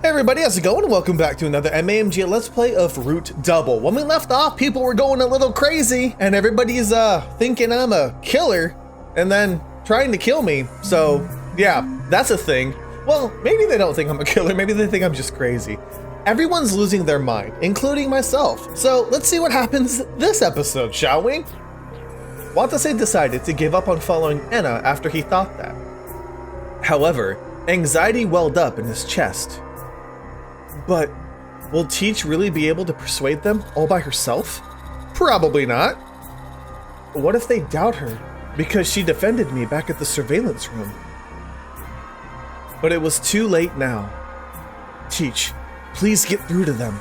Hey everybody, how's it going? Welcome back to another MAMG Let's Play of Root Double. When we left off, people were going a little crazy, and everybody's thinking I'm a killer, and then trying to kill me. So yeah, that's a thing. Well, maybe they don't think I'm a killer, maybe they think I'm just crazy. Everyone's losing their mind, including myself. So let's see what happens this episode, shall we? Watase decided to give up on following Enna after he thought that. However, anxiety welled up in his chest. But will Teach really be able to persuade them all by herself? Probably not. What if they doubt her because she defended me back at the surveillance room? But it was too late now. Teach, please get through to them.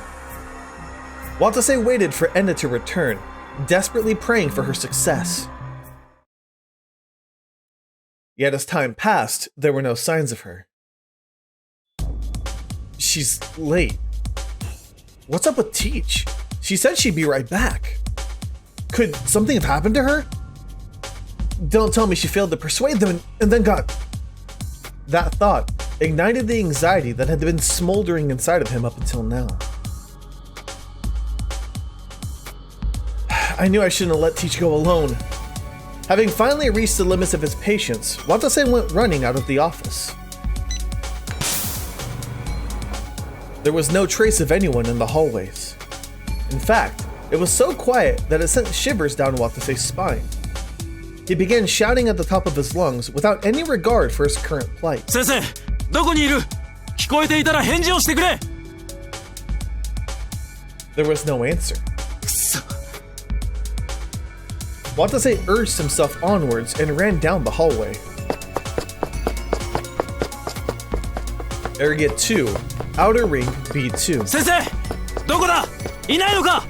Watase waited for Enna to return, desperately praying for her success. Yet as time passed, there were no signs of her. She's late. What's up with Teach? She said she'd be right back. Could something have happened to her? Don't tell me she failed to persuade them and then got... That thought ignited the anxiety that had been smoldering inside of him up until now. I knew I shouldn't have let Teach go alone. Having finally reached the limits of his patience, Watase went running out of the office. There was no trace of anyone in the hallways. In fact, it was so quiet that it sent shivers down Watase's spine. He began shouting at the top of his lungs without any regard for his current plight. Sensei, どこにいる? 聞こえていたら返事をしてくれ! There was no answer. Watase urged himself onwards and ran down the hallway. Area 2, Outer Ring B2. 先生, どこだ? いないのか?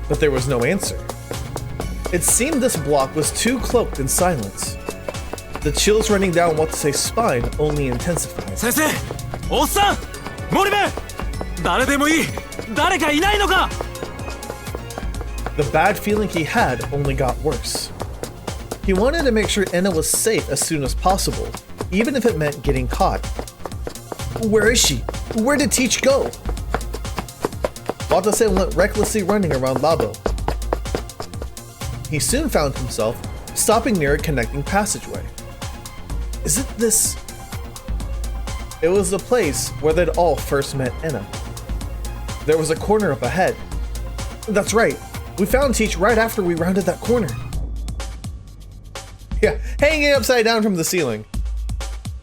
But there was no answer. It seemed this block was too cloaked in silence. The chills running down Watase's spine only intensified. 先生, おっさん, 森部, 誰でもいい, 誰かいないのか? The bad feeling he had only got worse. He wanted to make sure Enna was safe as soon as possible, even if it meant getting caught. Where is she? Where did Teach go? Watase went recklessly running around Labo. He soon found himself stopping near a connecting passageway. Is it this? It was the place where they'd all first met Enna. There was a corner up ahead. That's right, we found Teach right after we rounded that corner. Yeah, hanging upside down from the ceiling.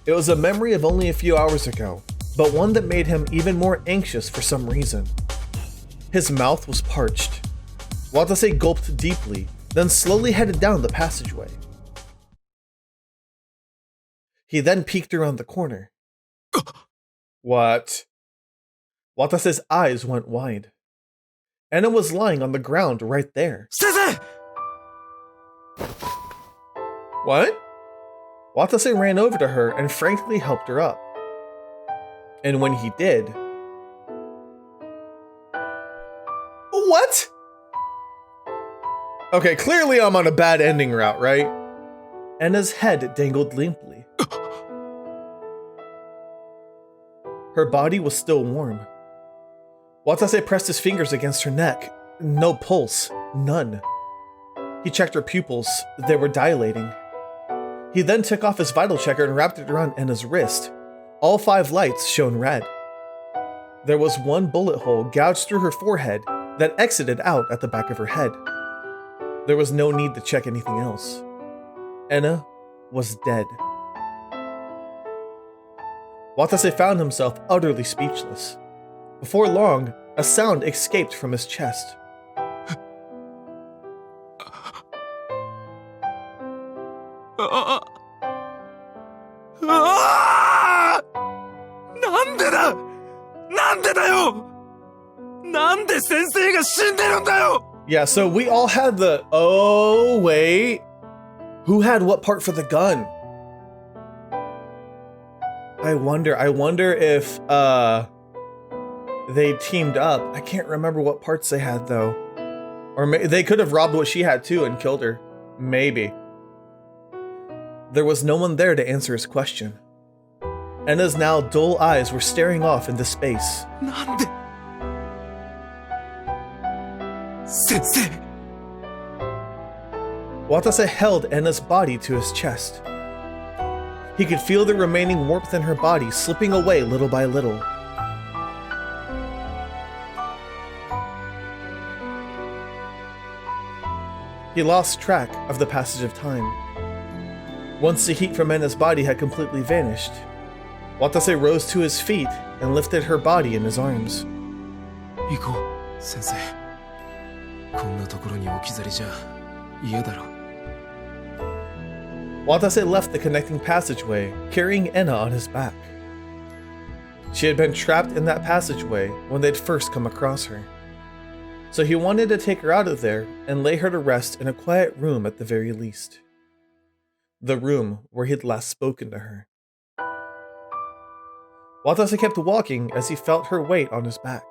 It was a memory of only a few hours ago, but one that made him even more anxious for some reason. His mouth was parched. Watase gulped deeply, then slowly headed down the passageway. He then peeked around the corner. What? Watase's eyes went wide. Enna was lying on the ground right there. Sensei! What? Watase ran over to her and frankly helped her up. And when he did... What? Okay, clearly I'm on a bad ending route, right? Enna's head dangled limply. Her body was still warm. Watase pressed his fingers against her neck. No pulse, none. He checked her pupils, they were dilating. He then took off his vital checker and wrapped it around Enna's wrist. All 5 lights shone red. There was one bullet hole gouged through her forehead that exited out at the back of her head. There was no need to check anything else. Enna was dead. Watase found himself utterly speechless. Before long, a sound escaped from his chest. なんでだ! なんでだよ! なんで先生が死んでるんだよ! Yeah, so we all had the... Oh, wait. Who had what part for the gun? I wonder if, they teamed up. I can't remember what parts they had, though. Or they could have robbed what she had, too, and killed her. Maybe. There was no one there to answer his question. Enna's now dull eyes were staring off into space. なんで先生 Watase held Enna's body to his chest. He could feel the remaining warmth in her body slipping away little by little. He lost track of the passage of time. Once the heat from Enna's body had completely vanished, Watase rose to his feet and lifted her body in his arms. 行こう先生こんなところに置き去りじゃ嫌だろ Watase left the connecting passageway, carrying Enna on his back. She had been trapped in that passageway when they'd first come across her. So he wanted to take her out of there and lay her to rest in a quiet room at the very least. The room where he'd last spoken to her. Watase kept walking as he felt her weight on his back.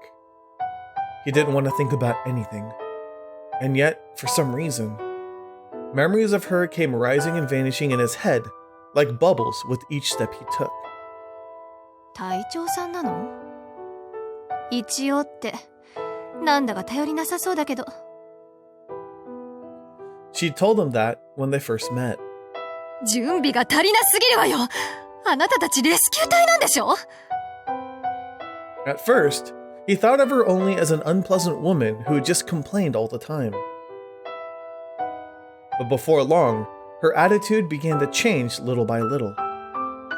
He didn't want to think about anything. And yet, for some reason, memories of her came rising and vanishing in his head like bubbles with each step he took. 隊長さんなの？一応って、なんだか頼りなさそうだけど。She told him that when they first met. 準備が足りなすぎるわよ。あなたたちレスキュー隊なんでしょ？ At first, he thought of her only as an unpleasant woman who just complained all the time. But before long, her attitude began to change little by little.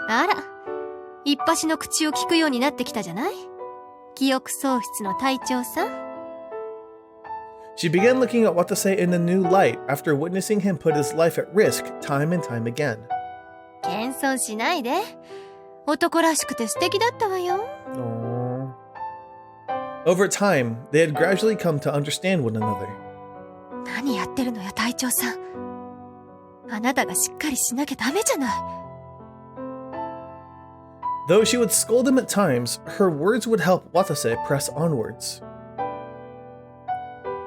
あら、一発の口を聞くようになってきたじゃない？記憶喪失の隊長さん。She began looking at Watase in a new light after witnessing him put his life at risk time and time again. 謙遜しないで。男らしくて素敵だったわよ。Aww. Over time, they had gradually come to understand one another. 何やってるのよ、隊長さん。あなたがしっかりしなきゃダメじゃない。Though she would scold him at times, her words would help Watase press onwards.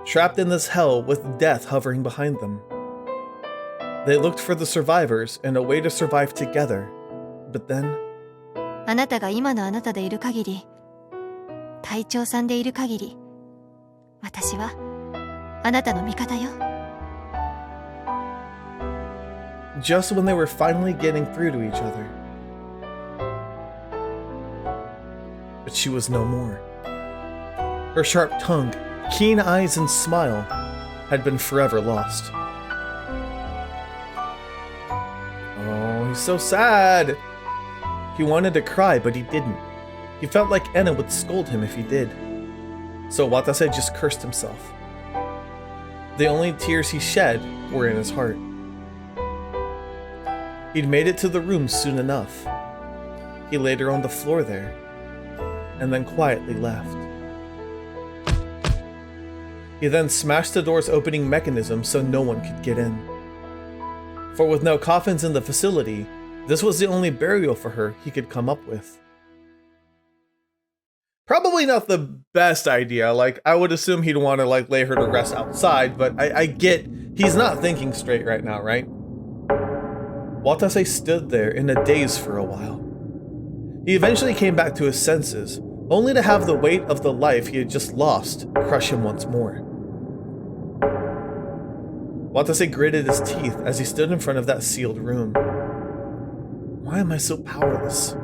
Trapped in this hell with death hovering behind them, they looked for the survivors and a way to survive together. But then, あなたが今のあなたでいる限り、隊長さんでいる限り、私はあなたの味方よ。just when they were finally getting through to each other. But she was no more. Her sharp tongue, keen eyes, and smile had been forever lost. Oh, he's so sad. He wanted to cry, but he didn't. He felt like Enna would scold him if he did. So Watase just cursed himself. The only tears he shed were in his heart. He'd made it to the room soon enough. He laid her on the floor there, and then quietly left. He then smashed the door's opening mechanism so no one could get in. For with no coffins in the facility, this was the only burial for her he could come up with. Probably not the best idea. Like, I would assume he'd want to lay her to rest outside, but I get he's not thinking straight right now, right? Watase stood there in a daze for a while. He eventually came back to his senses, only to have the weight of the life he had just lost crush him once more. Watase gritted his teeth as he stood in front of that sealed room. Why am I so powerless?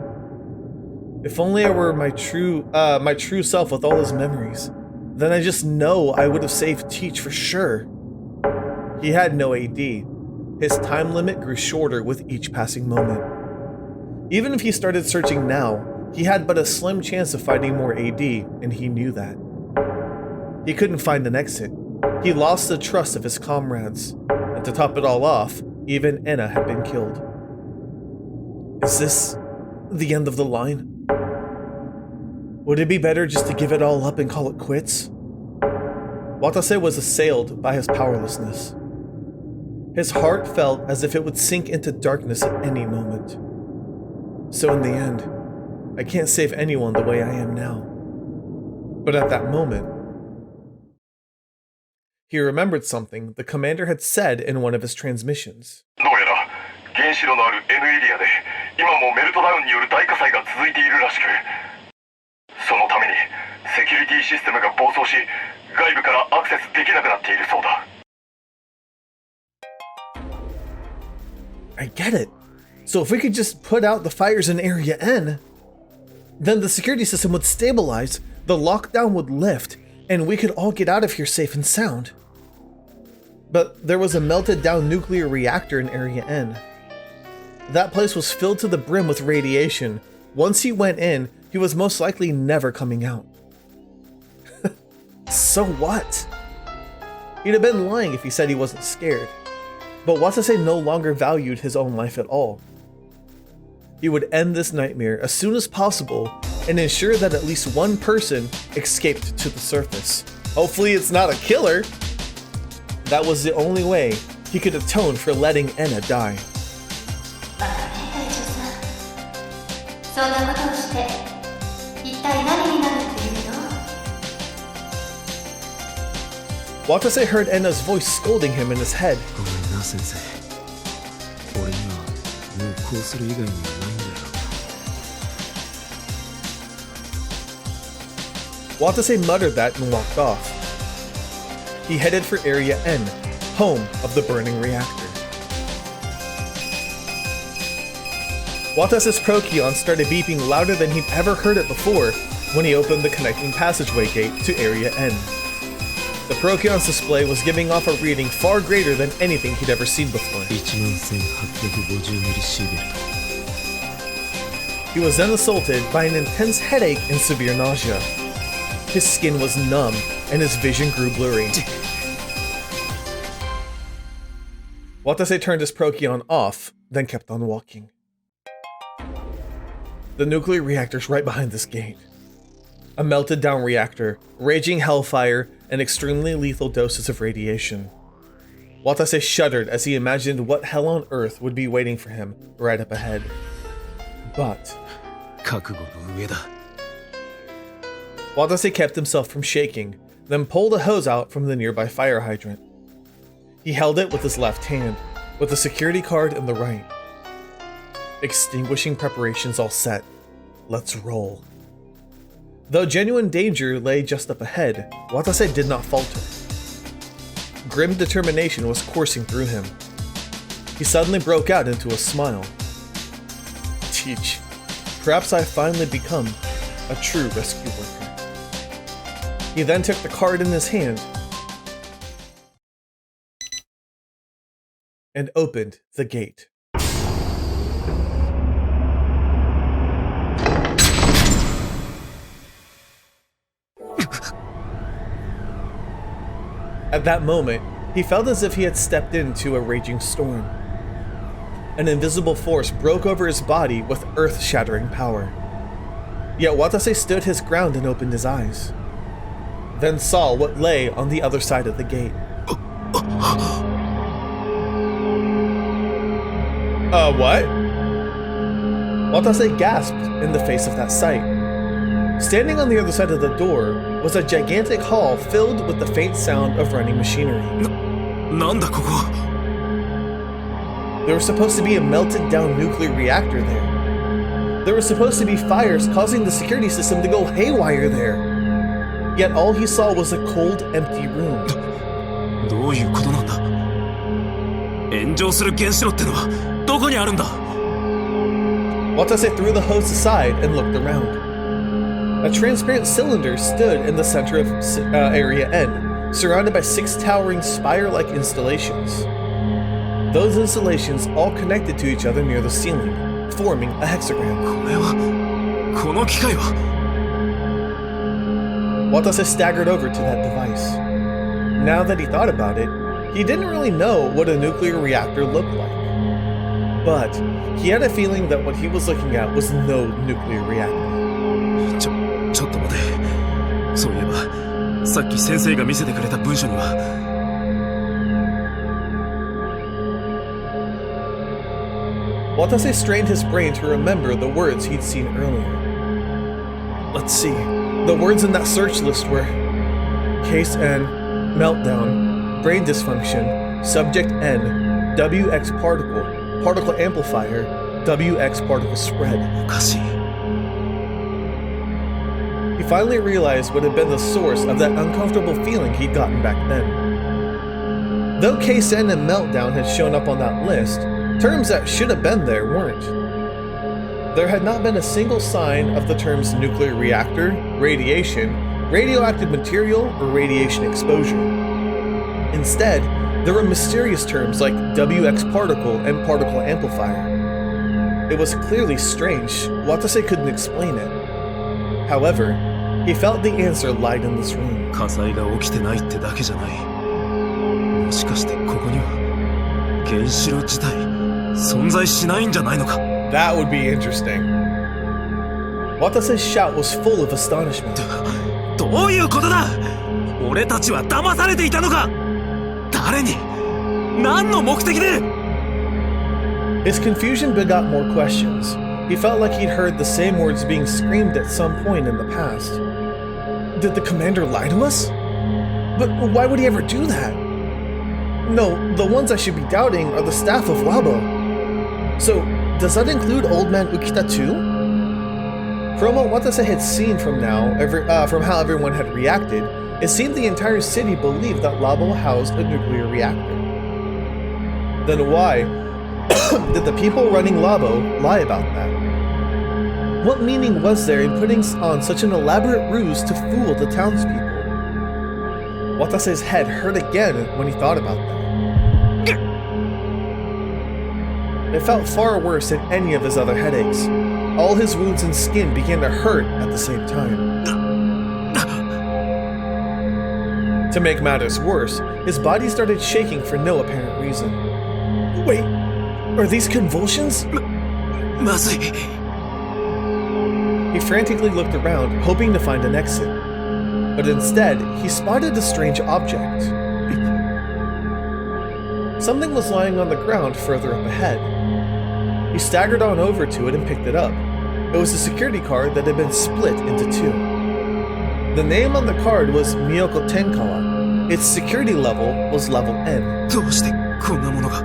If only I were my true self with all his memories, then I just know I would have saved Teach for sure. He had no AD. His time limit grew shorter with each passing moment. Even if he started searching now, he had but a slim chance of finding more AD, and he knew that. He couldn't find an exit. He lost the trust of his comrades, and to top it all off, even Enna had been killed. Is this the end of the line? Would it be better just to give it all up and call it quits? Watase was assailed by his powerlessness. His heart felt as if it would sink into darkness at any moment. So in the end, I can't save anyone the way I am now. But at that moment, he remembered something the commander had said in one of his transmissions. どうやら原子炉のある N エリアで今もメルトダウンによる大火災が続いているらしく、そのためにセキュリティシステムが暴走し、外部からアクセスできなくなっているそうだ。 I get it. So if we could just put out the fires in Area N, then the security system would stabilize, the lockdown would lift, and we could all get out of here safe and sound. But there was a melted down nuclear reactor in Area N. That place was filled to the brim with radiation. Once he went in, he was most likely never coming out. So what? He'd have been lying if he said he wasn't scared. But Watase no longer valued his own life at all. He would end this nightmare as soon as possible and ensure that at least one person escaped to the surface. Hopefully it's not a killer. That was the only way he could atone for letting Enna die. Watase heard Enna's voice scolding him in his head. Watase muttered that and walked off. He headed for Area N, home of the burning reactor. Watase's Procyon started beeping louder than he'd ever heard it before when he opened the connecting passageway gate to Area N. The Procyon's display was giving off a reading far greater than anything he'd ever seen before. He was then assaulted by an intense headache and severe nausea. His skin was numb and his vision grew blurry. Watase turned his Procyon off, then kept on walking. The nuclear reactor's right behind this gate. A melted down reactor, raging hellfire, and extremely lethal doses of radiation. Watase shuddered as he imagined what hell on earth would be waiting for him right up ahead. But Watase kept himself from shaking, then pulled a hose out from the nearby fire hydrant. He held it with his left hand, with the security card in the right. Extinguishing preparations all set. Let's roll. Though genuine danger lay just up ahead, Watase did not falter. Grim determination was coursing through him. He suddenly broke out into a smile. Teach, perhaps I've finally become a true rescue worker. He then took the card in his hand and opened the gate. At that moment, he felt as if he had stepped into a raging storm. An invisible force broke over his body with earth-shattering power. Yet Watase stood his ground and opened his eyes, then saw what lay on the other side of the gate. What? Watase gasped in the face of that sight. Standing on the other side of the door was a gigantic hall filled with the faint sound of running machinery. There was supposed to be a melted down nuclear reactor there. There were supposed to be fires causing the security system to go haywire there. Yet all he saw was a cold, empty room. Watase threw the hose aside and looked around. A transparent cylinder stood in the center of Area N, surrounded by 6 towering spire-like installations. Those installations all connected to each other near the ceiling, forming a hexagram. Watase staggered over to that device. Now that he thought about it, he didn't really know what a nuclear reactor looked like. But he had a feeling that what he was looking at was no nuclear reactor. ちょっと待て。そういえば、さっき先生が見せてくれた文書には。Watase strained his brain to remember the words he'd seen earlier. Let's see. The words in that search list were Case N, Meltdown, Brain Dysfunction, Subject N, WX Particle, Particle Amplifier, WX particle spread. おかしい。 He finally realized what had been the source of that uncomfortable feeling he'd gotten back then. Though K-Sen and Meltdown had shown up on that list, terms that should have been there weren't. There had not been a single sign of the terms nuclear reactor, radiation, radioactive material, or radiation exposure. Instead, there were mysterious terms like WX particle and particle amplifier. It was clearly strange. Watase couldn't explain it. However, he felt the answer lied in this room. 火災が起きてないってだけじゃない。もしかしてここには原子炉自体存在しないんじゃないのか。 That would be interesting. Watase's shout was full of astonishment. どういうことだ。俺たちは騙されていたのか。誰に何の目的で。 His confusion begot more questions. He felt like he'd heard the same words being screamed at some point in the past. Did the commander lie to us? But why would he ever do that? No, the ones I should be doubting are the staff of Labo. So, does that include Old Man Ukita too? From what Watase had seen from how everyone had reacted, it seemed the entire city believed that Labo housed a nuclear reactor. Then why did the people running Labo lie about that? What meaning was there in putting on such an elaborate ruse to fool the townspeople? Watase's head hurt again when he thought about that. It felt far worse than any of his other headaches. All his wounds and skin began to hurt at the same time. To make matters worse, his body started shaking for no apparent reason. Wait, are these convulsions? まずい。 He frantically looked around, hoping to find an exit. But instead, he spotted a strange object. Something was lying on the ground further up ahead. He staggered on over to it and picked it up. It was a security card that had been split into two. The name on the card was Miyoko Tenkawa. Its security level was level N. どうしてこんなものが。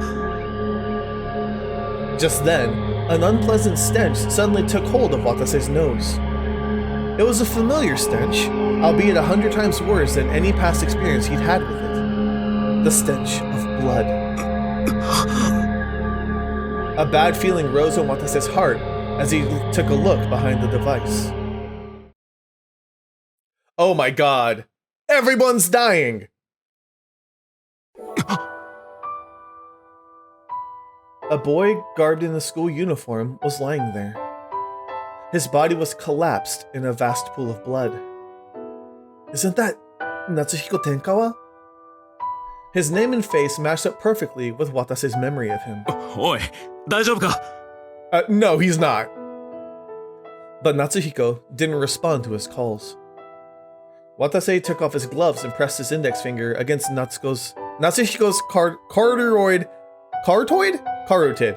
Just then, an unpleasant stench suddenly took hold of Watase's nose. It was a familiar stench, albeit 100 times worse than any past experience he'd had with it. The stench of blood. A bad feeling rose in Watase's heart as he took a look behind the device. Oh my god! Everyone's dying! A boy garbed in a school uniform was lying there. His body was collapsed in a vast pool of blood. Isn't that Natsuhiko Tenkawa? His name and face matched up perfectly with Watase's memory of him. おい、大丈夫か。 No, he's not. But Natsuhiko didn't respond to his calls. Watase took off his gloves and pressed his index finger against Natsuhiko's carotid? Carotid.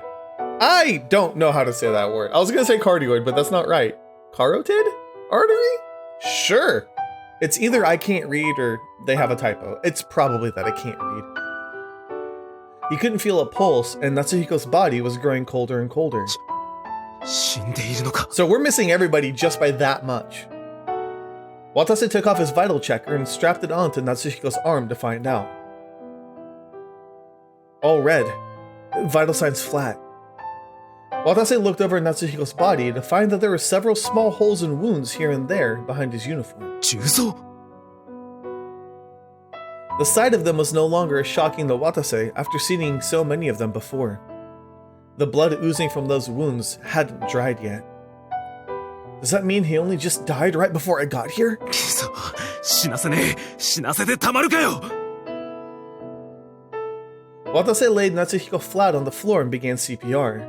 I don't know how to say that word. I was gonna say cardioid, but that's not right. Carotid? Artery? Sure. It's either I can't read or they have a typo. It's probably that I can't read. He couldn't feel a pulse, and Natsuhiko's body was growing colder and colder. 死んでいるのか。 So we're missing everybody just by that much. Watase took off his vital checker and strapped it onto Natsuhiko's arm to find out. All red. Vital signs flat. Watase looked over at Natsuhiko's body to find that there were several small holes and wounds here and there behind his uniform. 重曹。 The sight of them was no longer as shocking to Watase after seeing so many of them before. The blood oozing from those wounds hadn't dried yet. Does that mean he only just died right before I got here? くそ、死なせねえ。死なせてたまるかよ。 Watase laid Natsuhiko flat on the floor and began CPR.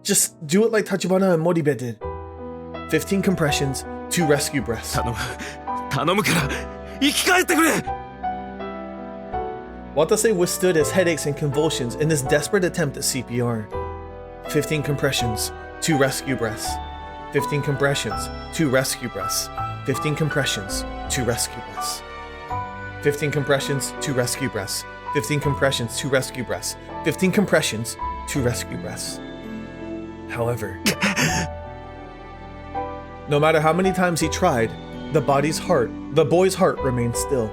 Just do it like Tachibana and Moribe did. 15 compressions, 2 rescue breaths. 頼むから、生き返ってくれ。 Watase withstood his headaches and convulsions in his desperate attempt at CPR. 15 compressions, 2 rescue breaths. 15 compressions, 2 rescue breaths. 15 compressions, 2 rescue breaths. 15 compressions, 2 rescue breaths. 15 compressions, 2 rescue breaths. 15 compressions, 2 rescue breaths. However, no matter how many times he tried, the boy's heart remained still.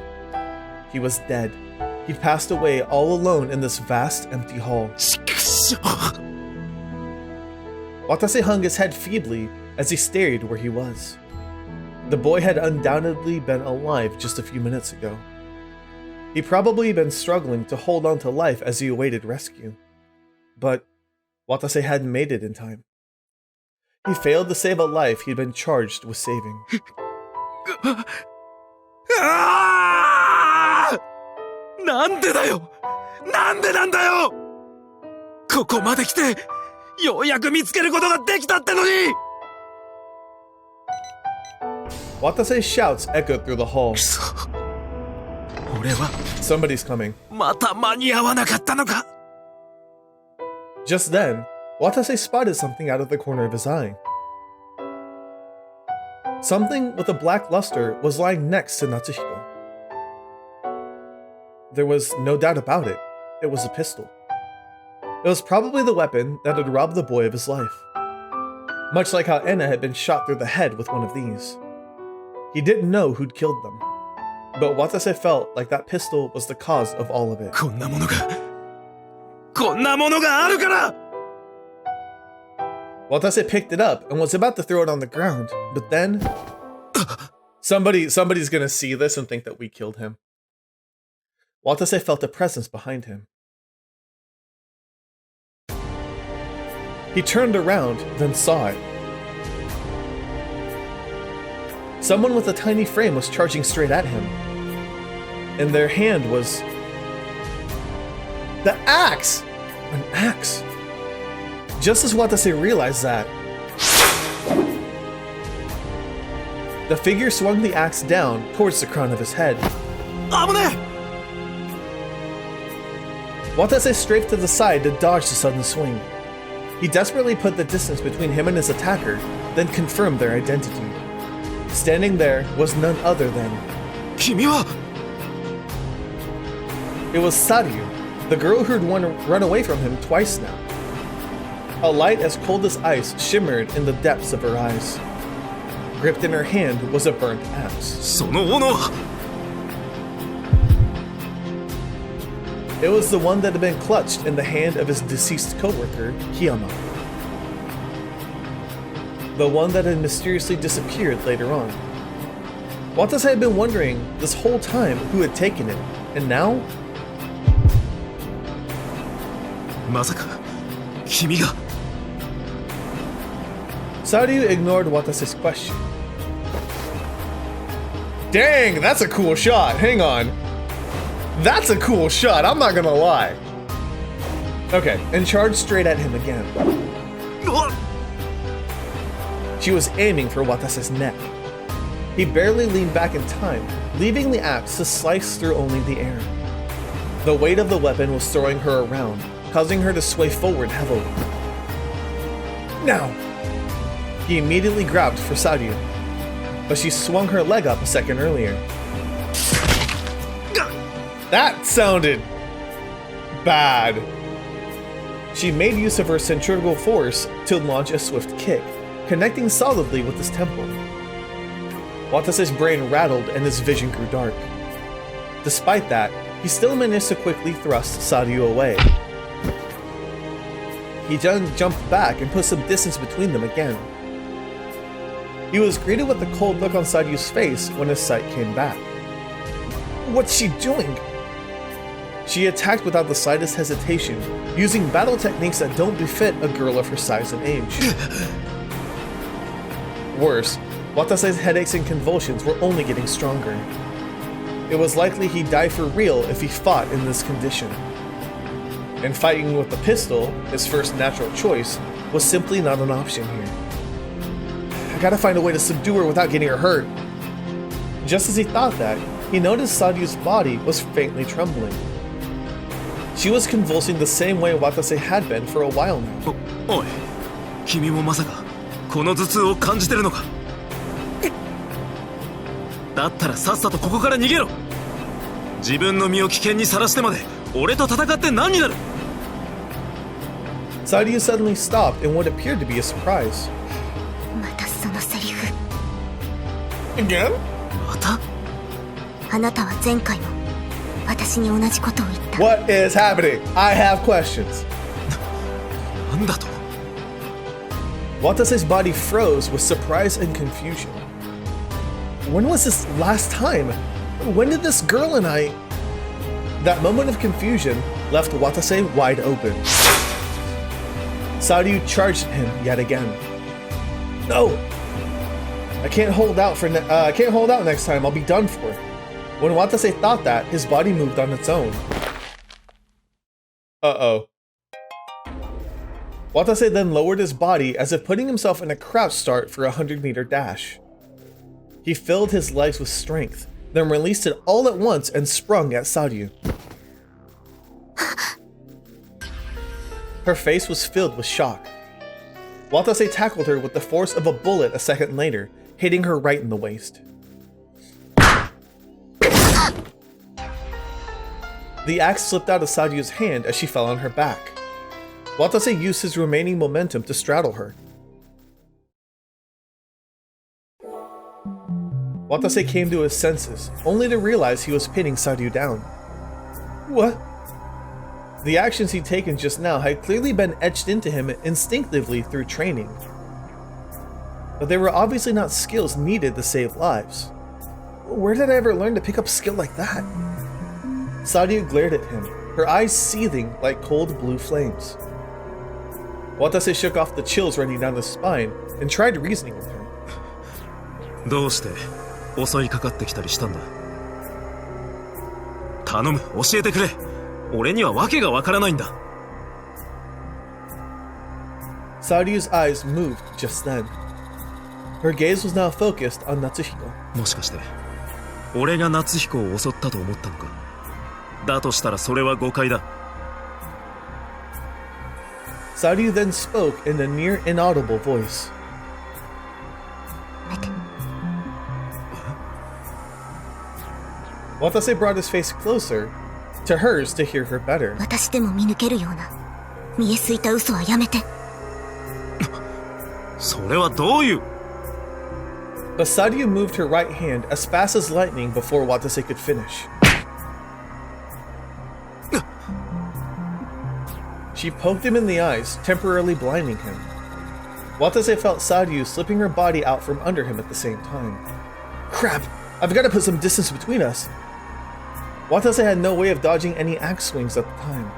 He was dead. He'd passed away all alone in this vast, empty hall. Watase hung his head feebly as he stared where he was. The boy had undoubtedly been alive just a few minutes ago. He'd probably been struggling to hold on to life as he awaited rescue. But Watase hadn't made it in time. He failed to save a life he'd been charged with saving. なんでだよ！なんでなんだよ！ここまで来て、ようやく見つけることができたってのに！ Watase's shouts echoed through the hall. くそ。俺は Somebody's coming. また間に合わなかったのか。 Just then, Watase spotted something out of the corner of his eye. Something with a black luster was lying next to Natsuhiko. There was no doubt about it. It was a pistol. It was probably the weapon that had robbed the boy of his life. Much like how Enna had been shot through the head with one of these. He didn't know who'd killed them, but Watase felt like that pistol was the cause of all of it. こんなものがあるから！ Watase picked it up and was about to throw it on the ground, but then somebody's gonna see this and think that we killed him. Watase felt a presence behind him. He turned around, then saw it. Someone with a tiny frame was charging straight at him. In their hand was the axe! An axe. Just as Watase realized that, the figure swung the axe down towards the crown of his head. 危ねえ！ Watase strafed to the side to dodge the sudden swing. He desperately put the distance between him and his attacker, then confirmed their identity. Standing there was none other than... 君は It was Saryu, the girl who'd run away from him twice now. A light as cold as ice shimmered in the depths of her eyes. Gripped in her hand was a burnt axe. その斧は It was the one that had been clutched in the hand of his deceased coworker, Kiyama. The one that had mysteriously disappeared later on. Watase had been wondering this whole time who had taken it, and now? まさか君が Saryu ignored Watase's question. Dang, that's a cool shot. Hang on. That's a cool shot, I'm not gonna lie. Okay, and charged straight at him again. She was aiming for Watase's neck. He barely leaned back in time, leaving the axe to slice through only the air. The weight of the weapon was throwing her around, causing her to sway forward heavily. Now! He immediately grabbed for Saryu, but she swung her leg up a second earlier. That sounded bad. She made use of her centrifugal force to launch a swift kick, connecting solidly with his temple. Watase's brain rattled and his vision grew dark. Despite that, he still managed to quickly thrust Saryu away. He jumped back and put some distance between them again. He was greeted with a cold look on Saryu's face when his sight came back. What's she doing? She attacked without the slightest hesitation, using battle techniques that don't befit a girl of her size and age. Worse, Watase's headaches and convulsions were only getting stronger. It was likely he'd die for real if he fought in this condition. And fighting with the pistol, his first natural choice, was simply not an option here. I gotta find a way to subdue her without getting her hurt. Just as he thought that, he noticed Saryu's body was faintly trembling. She was convulsing the same way Watase had been for a while now. おい、君もまさかこの頭痛を感じてるのか？だったらさっさとここから逃げろ。自分の身を危険にさらしてまで俺と戦って何になる？ Sadio suddenly stopped in what appeared to be a surprise. またそのセリフ。 Again? また？あなたは前回も私に同じことを言った。 What is happening? I have questions. なんだと？ Watase's body froze with surprise and confusion. When was this last time? When did this girl and I... That moment of confusion left Watase wide open. Sadio charged him yet again. No! I can't hold out next time. I'll be done for. When Watase thought that, his body moved on its own. Uh-oh. Watase then lowered his body as if putting himself in a crouch start for a 100-meter dash. He filled his legs with strength, then released it all at once and sprung at Sadio. Her face was filled with shock. Watase tackled her with the force of a bullet a second later, hitting her right in the waist. The axe slipped out of Sadio's hand as she fell on her back. Watase used his remaining momentum to straddle her. Watase came to his senses, only to realize he was pinning Sadio down. What? The actions he'd taken just now had clearly been etched into him instinctively through training. But they were obviously not skills needed to save lives. Where did I ever learn to pick up skill like that? Sadio glared at him, her eyes seething like cold blue flames. Watase shook off the chills running down his spine and tried reasoning with him. どうして襲いかかってきたりしたんだ？頼む、教えてくれ。俺には訳がわからないんだ。Sadio's eyes moved just then. Her gaze was now focused on Natsuhiko. もしかして俺が夏彦を襲ったと思ったのか？だとしたらそれは誤解だ。Sadio then spoke in a near inaudible voice. Watase brought his face closer to hers to hear her better. 私でも見抜けるような見えすいた嘘はやめて。それはどういう？ But Sadio moved her right hand as fast as lightning before Watase could finish. She poked him in the eyes, temporarily blinding him. Watase felt Sadio slipping her body out from under him at the same time. Crap! I've got to put some distance between us. Watase had no way of dodging any axe swings at the time.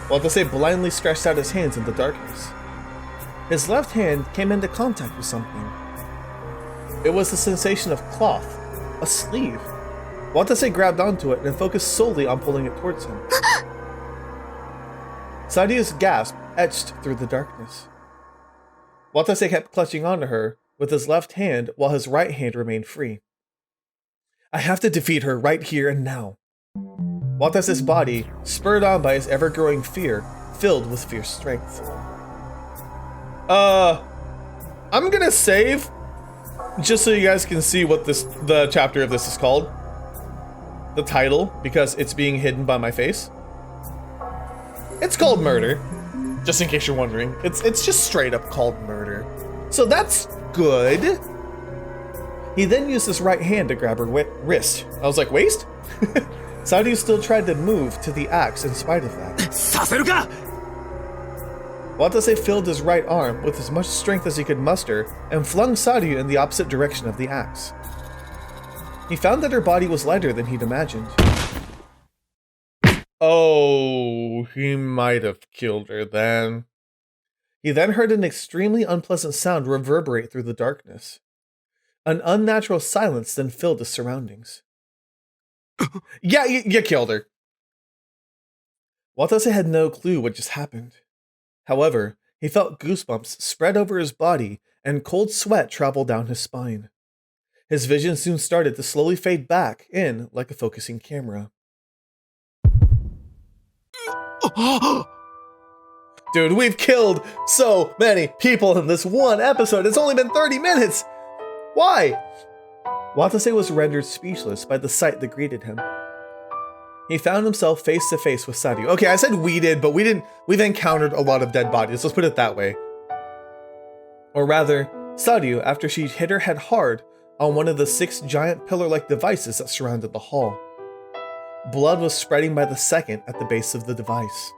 Watase blindly stretched out his hands in the darkness. His left hand came into contact with something. It was the sensation of cloth, a sleeve. Watase grabbed onto it and focused solely on pulling it towards him. Sadio's gasp etched through the darkness. Watase kept clutching onto her with his left hand while his right hand remained free. I have to defeat her right here and now. Watase's body, spurred on by his ever-growing fear, filled with fierce strength. I'm gonna save just so you guys can see what the chapter of this is called. The title, because it's being hidden by my face. It's called Murder, just in case you're wondering. It's just straight up called Murder. So that's good. He then used his right hand to grab her wrist. I was like, waist? Sadio still tried to move to the axe in spite of that. させるか! Watase filled his right arm with as much strength as he could muster and flung Sadio in the opposite direction of the axe. He found that her body was lighter than he'd imagined. Oh, he might have killed her then. He then heard an extremely unpleasant sound reverberate through the darkness. An unnatural silence then filled his surroundings. Yeah, you killed her. Watase had no clue what just happened. However, he felt goosebumps spread over his body and cold sweat travel down his spine. His vision soon started to slowly fade back in like a focusing camera. Dude, we've killed so many people in this one episode. It's only been 30 minutes. Why? Watase was rendered speechless by the sight that greeted him. he found himself face to face with Sadyu. Okay, I said we did, but we didn't. We've encountered a lot of dead bodies. Let's put it that way. Or rather, Sadyu, after she hit her head hard on one of the 6 giant pillar-like devices that surrounded the hall. Blood was spreading by the second at the base of the device.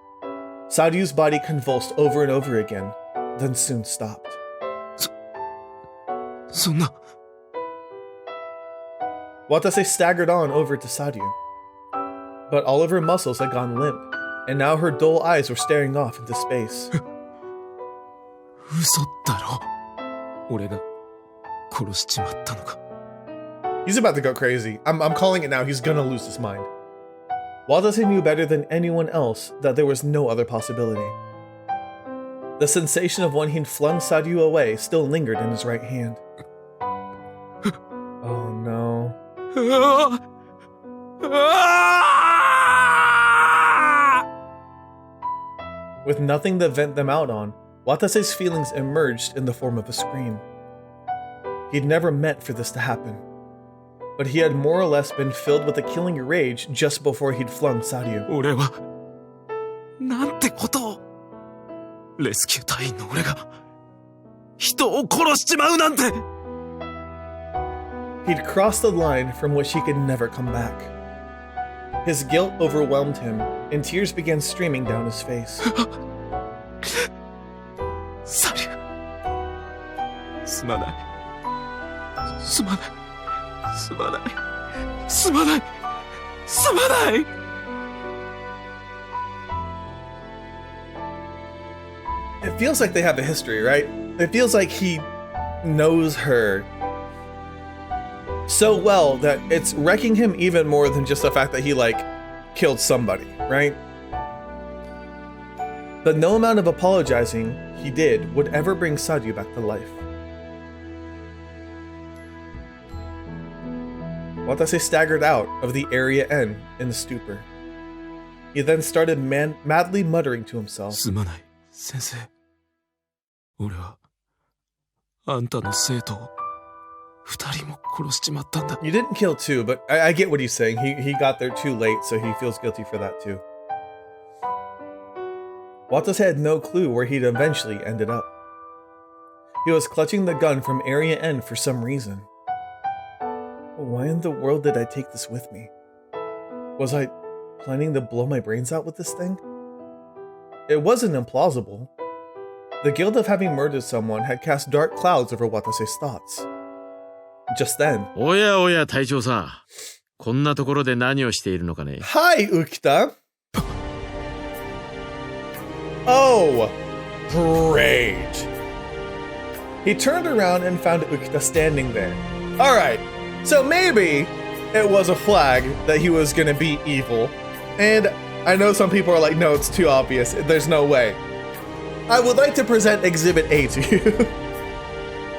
Sadyu's body convulsed over and over again, then soon stopped. そんな。 Watase staggered on over to Sadyu. But all of her muscles had gone limp, and now her dull eyes were staring off into space. 嘘だろ。俺が殺しちまったのか。 He's about to go crazy. I'm calling it now. He's gonna lose his mind. Watase knew better than anyone else that there was no other possibility. The sensation of when he'd flung Sadyu away still lingered in his right hand. Oh no. With nothing to vent them out on, Watase's feelings emerged in the form of a scream. He'd never meant for this to happen, but he had more or less been filled with a killing rage just before he'd flung Sadyu. 俺はなんてことを。レスキュー隊員の俺が人を殺しちまうなんて。 He'd crossed the line from which he could never come back. His guilt overwhelmed him, and tears began streaming down his face. サリュー。すまない。すまない。すまない。すまない。すまない。 It feels like they have a history, right? It feels like he knows her so well that it's wrecking him even more than just the fact that he, like, killed somebody, right? But no amount of apologizing he did would ever bring Sadyu back to life. Watase staggered out of the area N in a stupor. He then started madly muttering to himself. すまない、先生。俺はあんたの生徒を2人も殺しちまったんだ。 You didn't kill 2, but I get what he's saying. He got there too late, so he feels guilty for that too. Watase had no clue where he'd eventually ended up. He was clutching the gun from Area N for some reason. Why in the world did I take this with me? Was I planning to blow my brains out with this thing? It wasn't implausible. The guilt of having murdered someone had cast dark clouds over Watase's thoughts. Just then. おやおや隊長さん、こんなところで何をしているのかね。 Hi, Ukita. Oh, great. He turned around and found Ukita standing there. Alright, so maybe it was a flag that he was gonna be evil. And I know some people are like, no, it's too obvious. There's no way. I would like to present Exhibit A to you.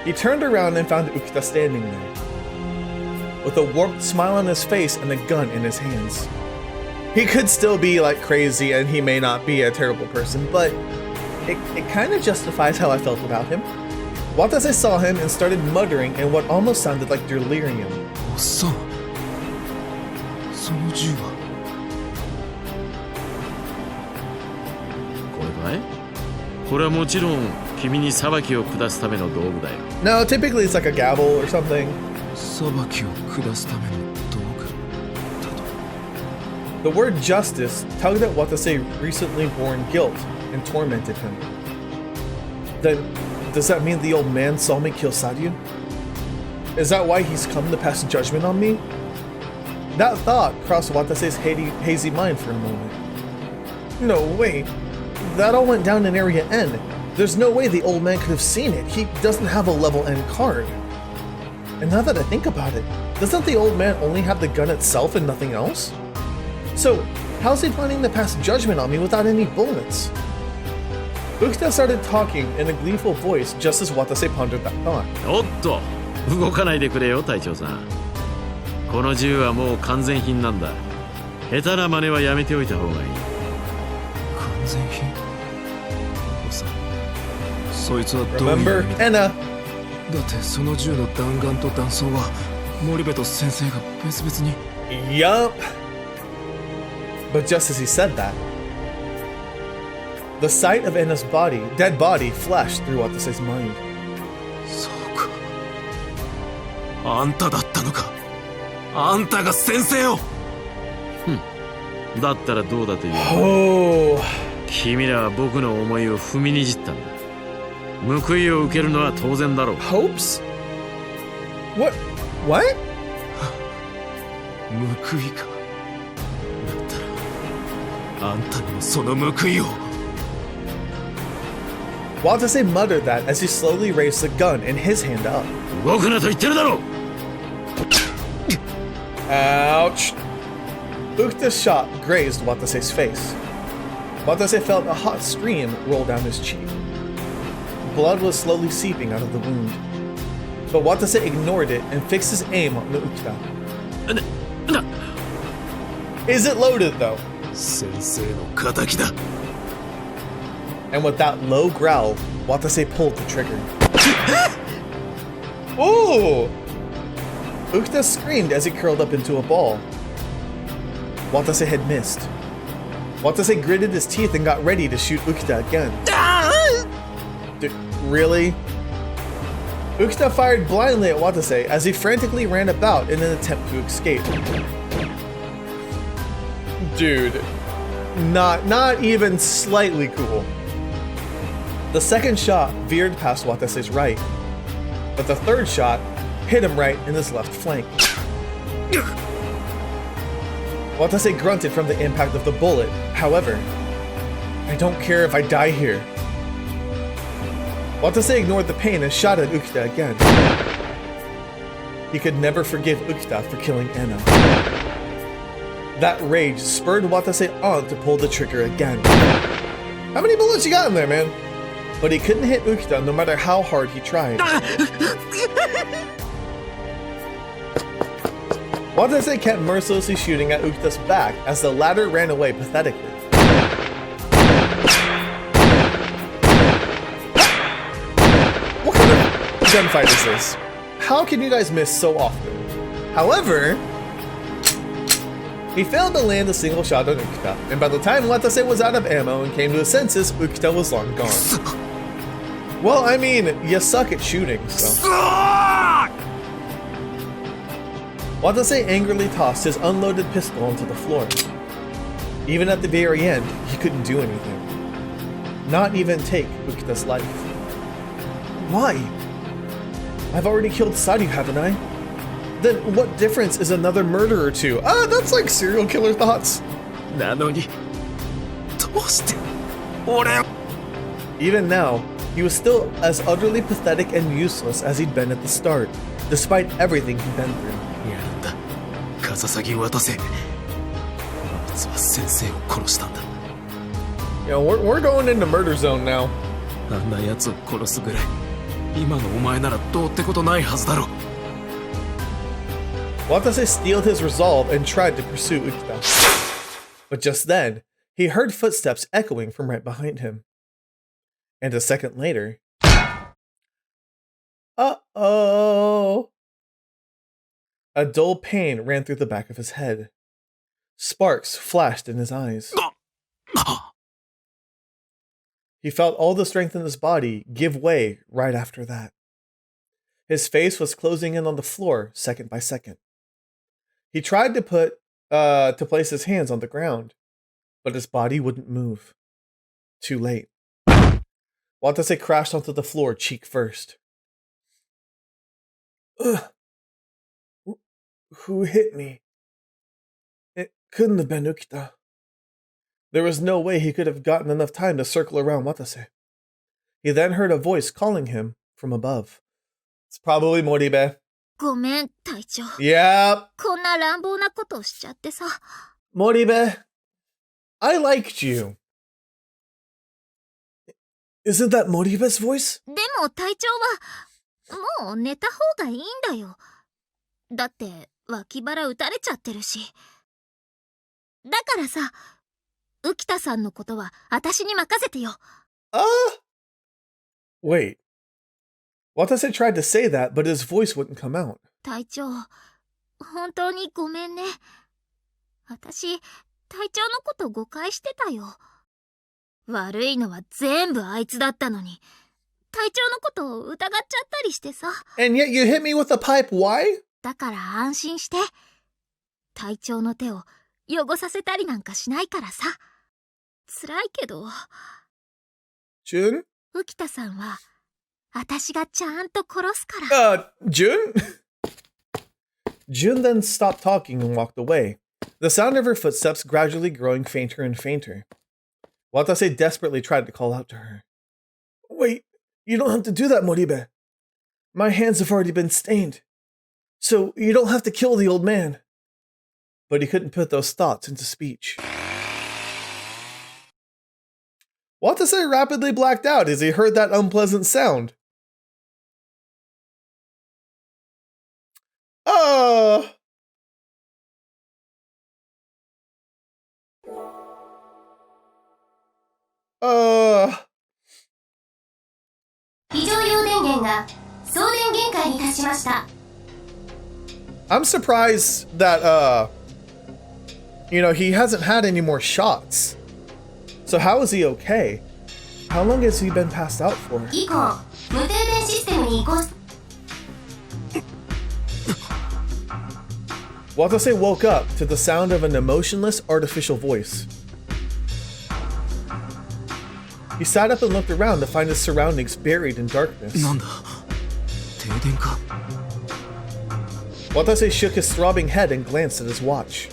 He turned around and found Ukita standing there, with a warped smile on his face and a gun in his hands. He could still be like crazy and he may not be a terrible person, but it kind of justifies how I felt about him. Watase saw him and started muttering in what almost sounded like delirium. おっさん、その銃は。これかい？これはもちろん君に裁きを下すための道具だよ。 No, typically it's like a gavel or something. 裁きを下すための道具だと。 The word justice tugged at Watase recently born guilt and tormented him. Then, does that mean the old man saw me kill Sadyu? Is that why he's come to pass judgment on me? That thought crossed Watase's hazy mind for a moment. No, wait. That all went down in Area N. There's no way the old man could have seen it. He doesn't have a level N card. And now that I think about it, doesn't the old man only have the gun itself and nothing else? So, how's he planning to pass judgment on me without any bullets? Ukita started talking in a gleeful voice just as Watase pondered that thought. おっと、動かないでくれよ隊長さん。この銃はもう完全品なんだ。下手な真似はやめておいた方がいい。完全品。おっさん、そいつはどういう意 Remember, 味だ。 Anna. だってその銃の弾丸と弾倉は森部と先生が別々に。 Yup. But just as he said that, the sight of Anna's dead body, flashed through Watase's mind. そうか。あんただったのか。あんたが先生を。だったらどうだという。 Oh. 君らは僕の思いを踏みにじったんだ。報いを受けるのは当然だろう。 Hopes? What? What? 報いか。だったらあんたにもその報いを。 Watase muttered that as he slowly raised the gun in his hand up. 動くなと言ってるだろう。 Ouch. Ukta's shot grazed Watase's face. Watase felt a hot stream roll down his cheek. Blood was slowly seeping out of the wound. But Watase ignored it and fixed his aim on Ukta. Is it loaded though? 先生の仇だ。 And with that low growl, Watase pulled the trigger. Ooh! Ukta screamed as he curled up into a ball. Watase had missed. Watase gritted his teeth and got ready to shoot Ukta again. Really? Ukta fired blindly at Watase as he frantically ran about in an attempt to escape. Dude, not even slightly cool. The second shot veered past Watase's right, but the third shot hit him right in his left flank. Watase grunted from the impact of the bullet. However, I don't care if I die here. Watase ignored the pain and shot at Ukta again. He could never forgive Ukta for killing Anna. That rage spurred Watase on to pull the trigger again. How many bullets you got in there, man? But he couldn't hit Ukta no matter how hard he tried. Watase kept mercilessly shooting at Ukta's back as the latter ran away pathetically. What kind of gunfight is this? How can you guys miss so often? However, he failed to land a single shot on Ukta, and by the time Watase was out of ammo and came to his senses, Ukta was long gone. Well, I mean, you suck at shooting, so... Watase angrily tossed his unloaded pistol onto the floor. Even at the very end, he couldn't do anything. Not even take Ukita's life. Why? I've already killed Sadu, haven't I? Then what difference is another murder or two? Ah, that's like serial killer thoughts. なのに、どうして俺を。 Even now, he was still as utterly pathetic and useless as he'd been at the start, despite everything he'd been through. やるんだ。カササギを渡せ。あいつは先生を殺したんだ。 You know, we're going into murder zone now. あんな奴を殺すぐらい、今のお前ならどうってことないはずだろ。 Watase steeled his resolve and tried to pursue Ukita. But just then, he heard footsteps echoing from right behind him. And a second later... Uh-oh! A dull pain ran through the back of his head. Sparks flashed in his eyes. He felt all the strength in his body give way right after that. His face was closing in on the floor second by second. He tried to place his hands on the ground, but his body wouldn't move. Too late. Watase crashed onto the floor cheek first. Ugh. Who hit me? It couldn't have been Ukita. There was no way he could have gotten enough time to circle around Watase. He then heard a voice calling him from above. It's probably Moribe. ごめん、隊長。 Yep. こんな乱暴なことをしちゃってさ。 Moribe, I liked you. Isn't that Moribe's voice? でも隊長は、もう寝た方がいいんだよ。だって、脇腹打たれちゃってるし。だからさ、浮田さんのことは私に任せてよ。Wait. Watase tried to say that, but his voice wouldn't come out. 隊長、本当にごめんね。私、隊長のこと誤解してたよ。悪いのは全部あいつだったのに、隊長のことを疑っちゃったりしてさ。And yet you hit me with a pipe, why? だから安心して。隊長の手を汚させたりなんかしないからさ。辛いけど。June? 浮田さんは、私がちゃんと殺すから。June? June then stopped talking and walked away, the sound of her footsteps gradually growing fainter and fainter. Watase desperately tried to call out to her. Wait, you don't have to do that, Moribe. My hands have already been stained, so you don't have to kill the old man. But he couldn't put those thoughts into speech. Watase rapidly blacked out as he heard that unpleasant sound. I'm surprised that, he hasn't had any more shots. So how is he okay? How long has he been passed out for? Watase woke up to the sound of an emotionless, artificial voice. He sat up and looked around to find his surroundings buried in darkness. Watase shook his throbbing head and glanced at his watch.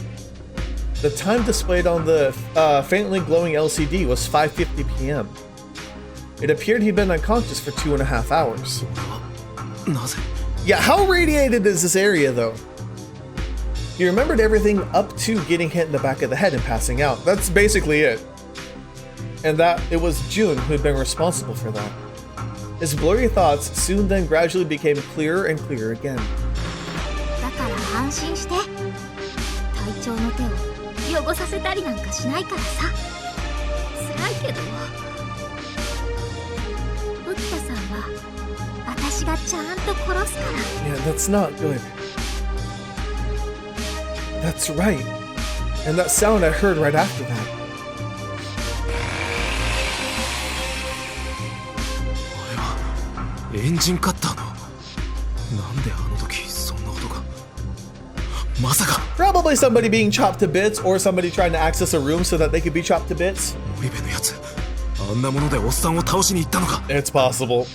The time displayed on the faintly glowing LCD was 5:50 p.m. It appeared he'd been unconscious for 2.5 hours. Yeah, how radiated is this area though? He remembered everything up to getting hit in the back of the head and passing out. That's basically it. And that it was June who had been responsible for that. His blurry thoughts soon then gradually became clearer and clearer again. Yeah, that's not good. That's right. And that sound I heard right after that. Probably somebody being chopped to bits or somebody trying to access a room so that they could be chopped to bits. It's possible.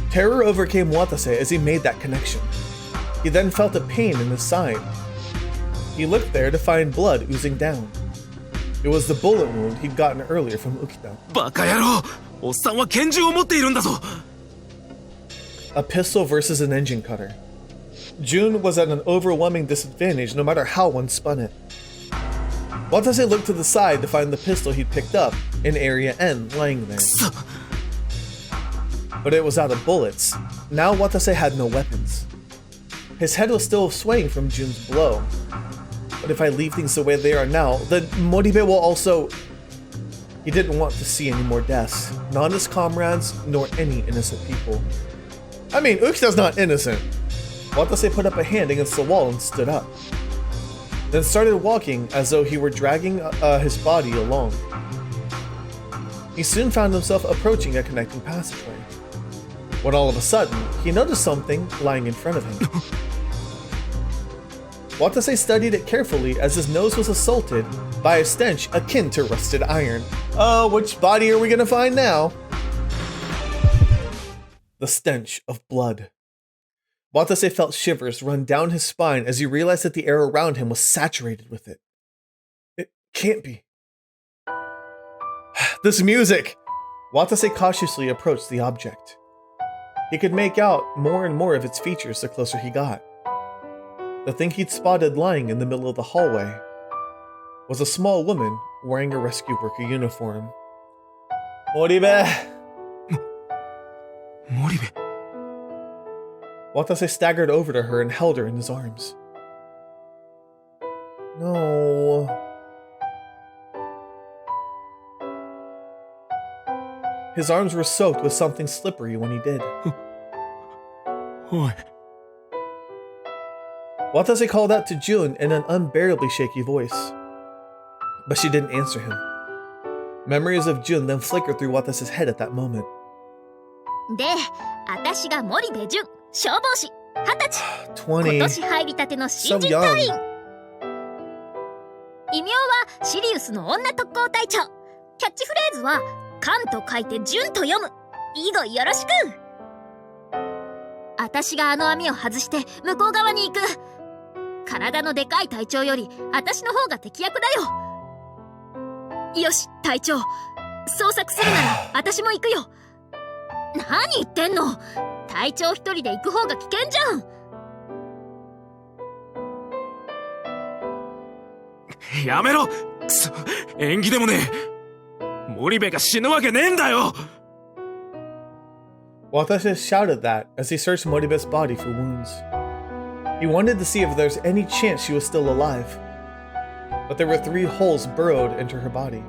Terror overcame Watase as he made that connection. He then felt a pain in his side. He looked there to find blood oozing down. It was the bullet wound he'd gotten earlier from Ukita. A pistol versus an engine cutter. June was at an overwhelming disadvantage no matter how one spun it. Watase looked to the side to find the pistol he'd picked up in Area N lying there. But it was out of bullets. Now Watase had no weapons. His head was still swaying from June's blow. But if I leave things the way they are now, then Moribe will also... He didn't want to see any more deaths. Not his comrades, nor any innocent people. I mean, Ukita's not innocent. Watase put up a hand against the wall and stood up. Then started walking as though he were dragging his body along. He soon found himself approaching a connecting passageway. When all of a sudden, he noticed something lying in front of him. Watase studied it carefully as his nose was assaulted by a stench akin to rusted iron. Oh, which body are we gonna find now? The stench of blood. Watase felt shivers run down his spine as he realized that the air around him was saturated with it. It can't be. This music! Watase cautiously approached the object. He could make out more and more of its features the closer he got. The thing he'd spotted lying in the middle of the hallway was a small woman wearing a rescue worker uniform. Moribe! Moribe? Watase staggered over to her and held her in his arms. No. His arms were soaked with something slippery when he did. Oi. Watase called out to June in an unbearably shaky voice. but she didn't answer him. Memories of Jun then flickered through Watase's head at that moment. で、私が森部純、消防士、20歳。今20. 年入りたての So 新人隊員。 young. 異名はシリウスの女特攻隊長。キャッチフレーズはカンと書いて純と読む。以後よろしく。私があの網を外して向こう側に行く。体のでかい隊長より私の方が敵役だよ。よし、隊長。捜索するなら私も行くよ。何言ってんの。隊長一人で行く方が危険じゃん。やめろ。くそ、縁起でもねえ。森部が死ぬわけねえんだよ。Watase shouted that as he searched Moribe's body for wounds. He wanted to see if there's any chance she was still alive. But there were 3 holes burrowed into her body.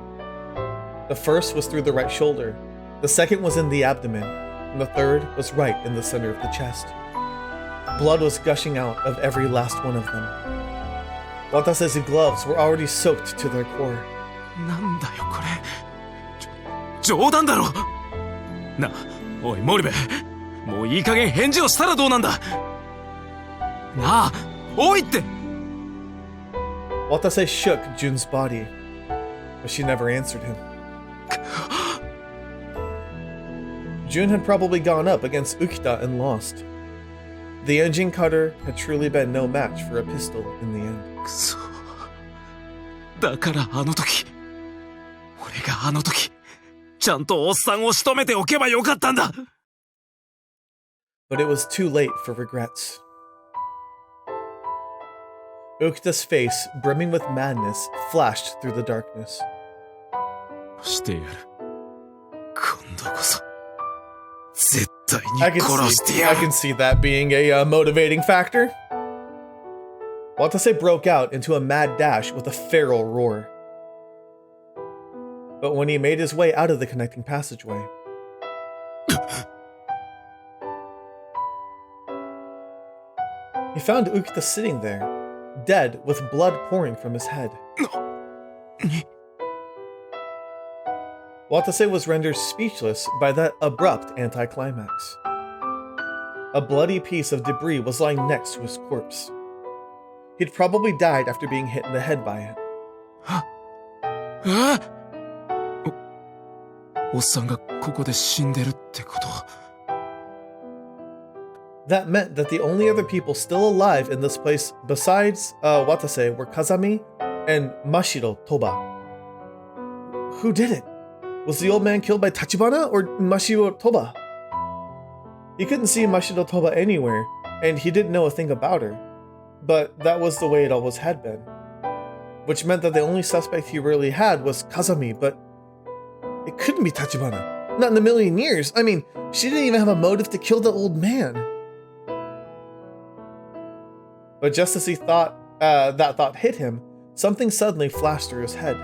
The first was through the right shoulder, the second was in the abdomen, and the third was right in the center of the chest. Blood was gushing out of every last one of them. Watase's gloves were already soaked to their core. なんだよこれ。冗談だろ。なあ、おい森部、もういい加減返事をしたらどうなんだ。なあ、おいって。Watase shook Jun's body, but she never answered him. Jun had probably gone up against Ukita and lost. The engine cutter had truly been no match for a pistol in the end. くそ。だからあの時、俺があの時、ちゃんとおっさんを仕留めておけばよかったんだ。But it was too late for regrets. Ukita's face, brimming with madness, flashed through the darkness. してやる。今度こそ、絶対 I に can 殺して see, や I る。 can see that being a motivating factor. Watase broke out into a mad dash with a feral roar. But when he made his way out of the connecting passageway, he found Ukita sitting there, dead with blood pouring from his head. Watase was rendered speechless by that abrupt anticlimax. A bloody piece of debris was lying next to his corpse. He'd probably died after being hit in the head by it. え？おっさんがここで死んでるってこと？ That meant that the only other people still alive in this place besides Watase were Kazami and Mashiro Toba. Who did it? Was the old man killed by Tachibana or Mashiro Toba? He couldn't see Mashiro Toba anywhere, and he didn't know a thing about her. But that was the way it always had been. Which meant that the only suspect he really had was Kazami, but it couldn't be Tachibana. Not in a million years. I mean, she didn't even have a motive to kill the old man. But just as he thought that thought hit him, something suddenly flashed through his head.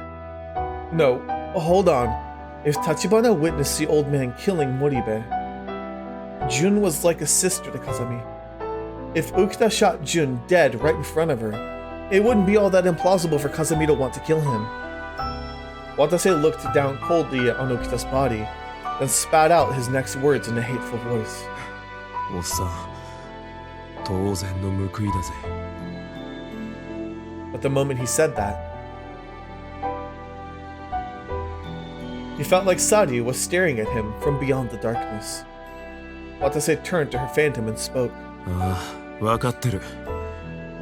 No, hold on. If Tachibana witnessed the old man killing Moribe, Jun was like a sister to Kazami. If Ukita shot Jun dead right in front of her, it wouldn't be all that implausible for Kazami to want to kill him. Watase looked down coldly on Ukita's body, then spat out his next words in a hateful voice. おっさん、当然の報いだぜ。 But the moment he said that, he felt like Sadi was staring at him from beyond the darkness. Watase turned to her phantom and spoke. ああ、わかってる。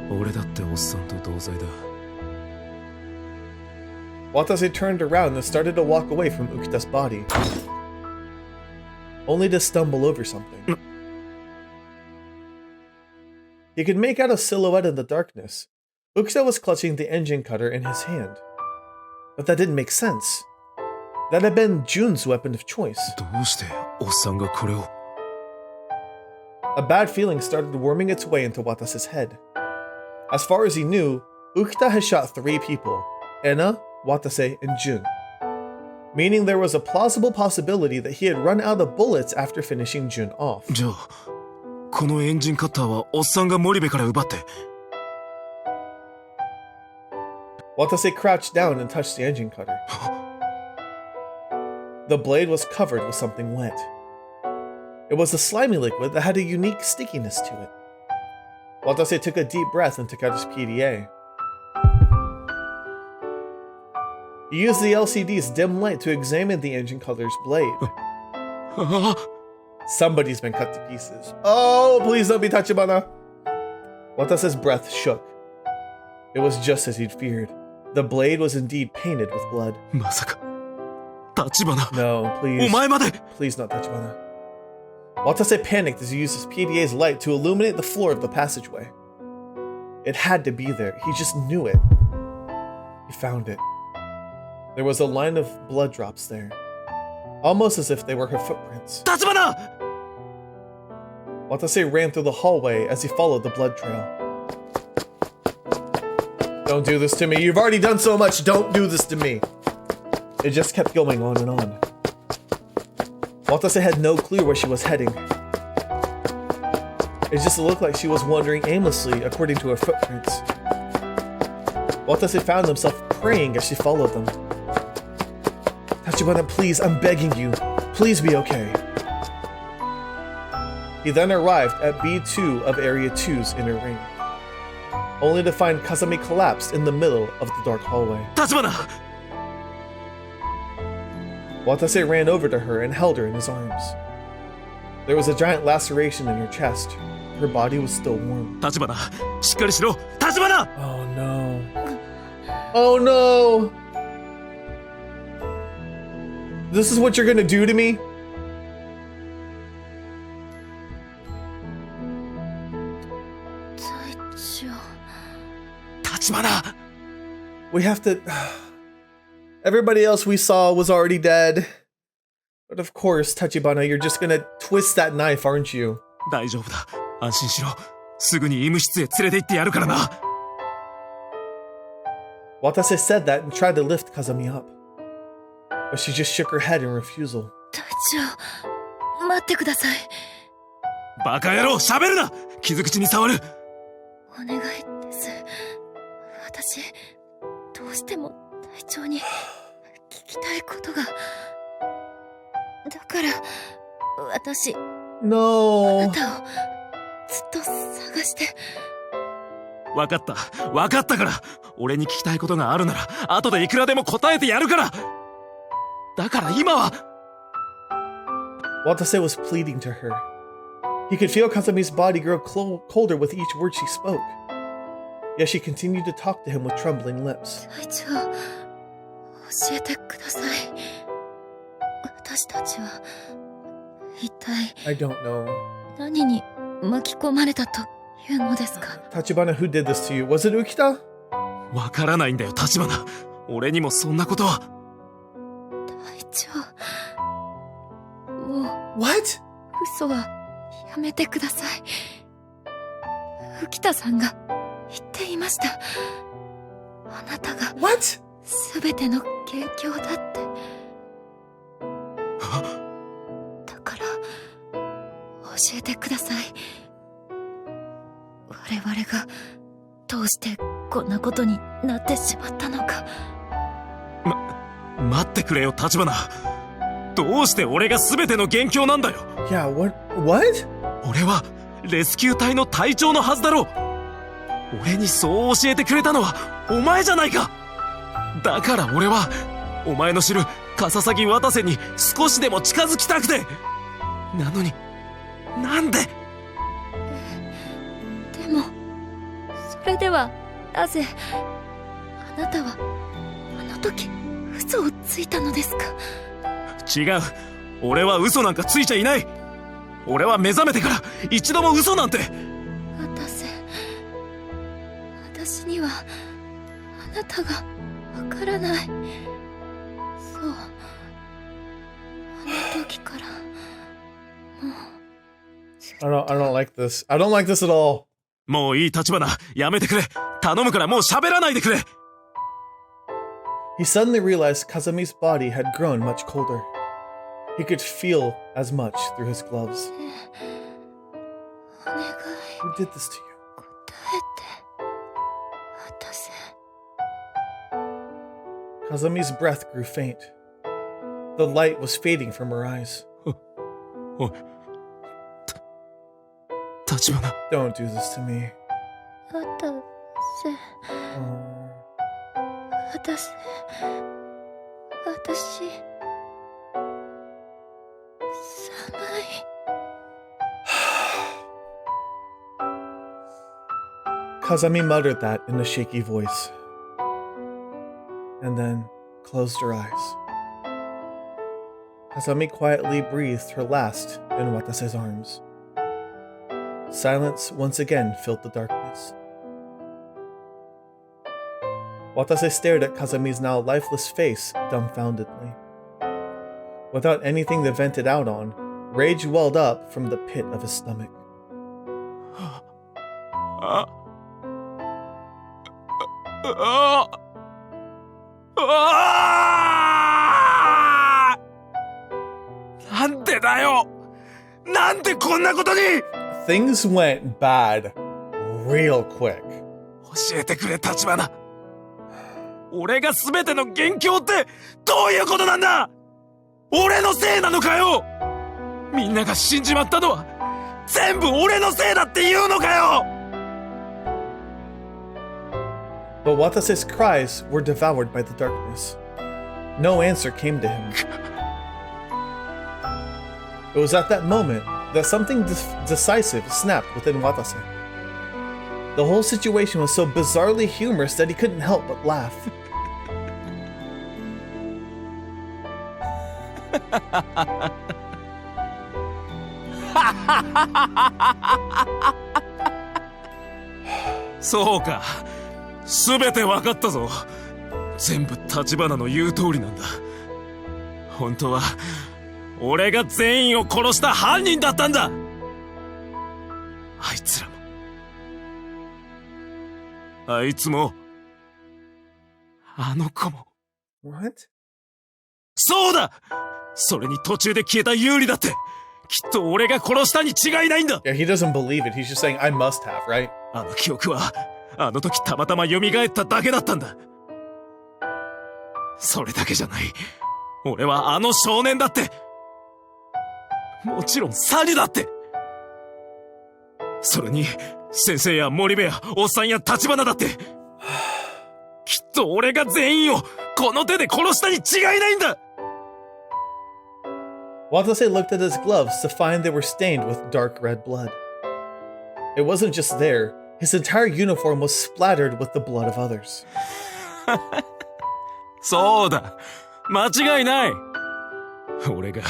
俺だっておっさんと同罪だ。 Watase turned around and started to walk away from Ukita's body, only to stumble over something. He could make out a silhouette in the darkness. Ukita was clutching the engine cutter in his hand. But that didn't make sense. That had been Jun's weapon of choice. どうしておっさんがこれを？ A bad feeling started worming its way into Watase's head. As far as he knew, Ukita had shot 3 people, Ena, Watase, and Jun, meaning there was a plausible possibility that he had run out of bullets after finishing Jun off. じゃあ、このエンジンカッターはおっさんが森部から奪って。Watase crouched down and touched the engine cutter. The blade was covered with something wet. It was a slimy liquid that had a unique stickiness to it. Watase took a deep breath and took out his PDA. He used the LCD's dim light to examine the engine color's blade. Somebody's been cut to pieces. Oh, please don't be Tachibana. Watase's breath shook. It was just as he'd feared. The blade was indeed painted with blood. まさか、橘。 No, please. お前まで。 Please not Tachibana. Watase panicked as he used his PDA's light to illuminate the floor of the passageway. It had to be there. He just knew it. He found it. There was a line of blood drops there, almost as if they were her footprints. 橘。 Watase ran through the hallway as he followed the blood trail. Don't do this to me. You've already done so much. Don't do this to me. It just kept going on and on. Watase had no clue where she was heading. It just looked like she was wandering aimlessly according to her footprints. Watase found himself praying as she followed them. Tachibana, please, I'm begging you. Please be okay. He then arrived at B2 of Area 2's inner ring, only to find Kazami collapsed in the middle of the dark hallway. 橘。 Watase ran over to her and held her in his arms. There was a giant laceration in her chest. Her body was still warm. 橘、しっかりしろ。橘。 Oh no. Oh no! This is what you're gonna do to me? We have to... Everybody else we saw was already dead. But of course, Tachibana, you're just gonna twist that knife, aren't you? 大丈夫だ。安心しろ。すぐに医務室へ連れて行ってやるからな。Watase said that and tried to lift Kazami up. But she just shook her head in refusal. 隊長、待ってください。バカ野郎、喋るな。傷口に触る。お願いです。私、どうしても隊長に聞きたいことが。だから、私、あ No. なたをずっと探して。わかった。わかったから。俺に聞きたいことがあるなら、後でいくらでも答えてやるから。だから今は。Watase was pleading to her. He could feel Kazami's body grow colder with each word she spoke. Yet she continued to talk to him with trembling lips. 隊長、教えてください。私たちは、一体 I don't know. 何に巻き込まれたというのですか？ Tachibana, who did this to you? Was it Ukita? わからないんだよ、橘。俺にもそんなことは。隊長、もう What? 嘘はやめてください。浮田さんが言っていました。あなたが What? 全ての元凶だって。だから教えてください。我々がどうしてこんなことになってしまったのか。待ってくれよ、橘。どうして俺が全ての元凶なんだよ。 Yeah, what? What? 俺はレスキュー隊の隊長のはずだろう。俺にそう教えてくれたのはお前じゃないか。だから俺はお前の知るカササギ渡瀬に少しでも近づきたくて。なのになんで。でもそれではなぜあなたはあの時嘘をついたのですか？違う。俺は嘘なんかついちゃいない。俺は目覚めてから一度も嘘なんて。私にはあなたがわからない。そう、あの時からもう I don't like this. I don't like this at all. もういい、橘。やめてくれ。頼むからもう喋らないでくれ。He suddenly realized Kazami's body had grown much colder. He could feel as much through his gloves. お願い Who did this to you? 答えて。渡せ。Kazami's breath grew faint. The light was fading from her eyes. おい、立花。 Don't do this to me. 私 Kazami muttered that in a shaky voice, and then closed her eyes. Kazami quietly breathed her last in Watase's arms. Silence once again filled the darkness. Watase stared at Kazami's now lifeless face dumbfoundedly. Without anything to vent it out on, rage welled up from the pit of his stomach. なんでだよ。なんでこんなことに。 Things went bad real quick. 教えてくれ、立花。俺が全ての元凶ってどういうことなんだ。俺のせいなのかよ。みんなが死んじまったのは全部俺のせいだって言うのかよ。 But Watase's cries were devoured by the darkness. No answer came to him. It was at that moment that something decisive snapped within Watase. The whole situation was so bizarrely humorous that he couldn't help but laugh.そうか。全て分かったぞ。全部立花の言う通りなんだ。本当は俺が全員を殺した犯人だったんだ。あいつらも、あいつも、あの子も。 What? そうだ。それに途中で消えた有利だって、きっと俺が殺したに違いないんだ。 Yeah, he doesn't believe it. He's just saying, I must have, right? あの記憶はあの時たまたま蘇っただけだったんだ。それだけじゃない。俺はあの少年だって。もちろんサリだって。それに先生や森部やおっさんや立花だって。きっと俺が全員をこの手で殺したに違いないんだ。 Watase looked at his gloves to find they were stained with dark red blood. It wasn't just there. His entire uniform was splattered with the blood of others. そうだ。間違いない。俺が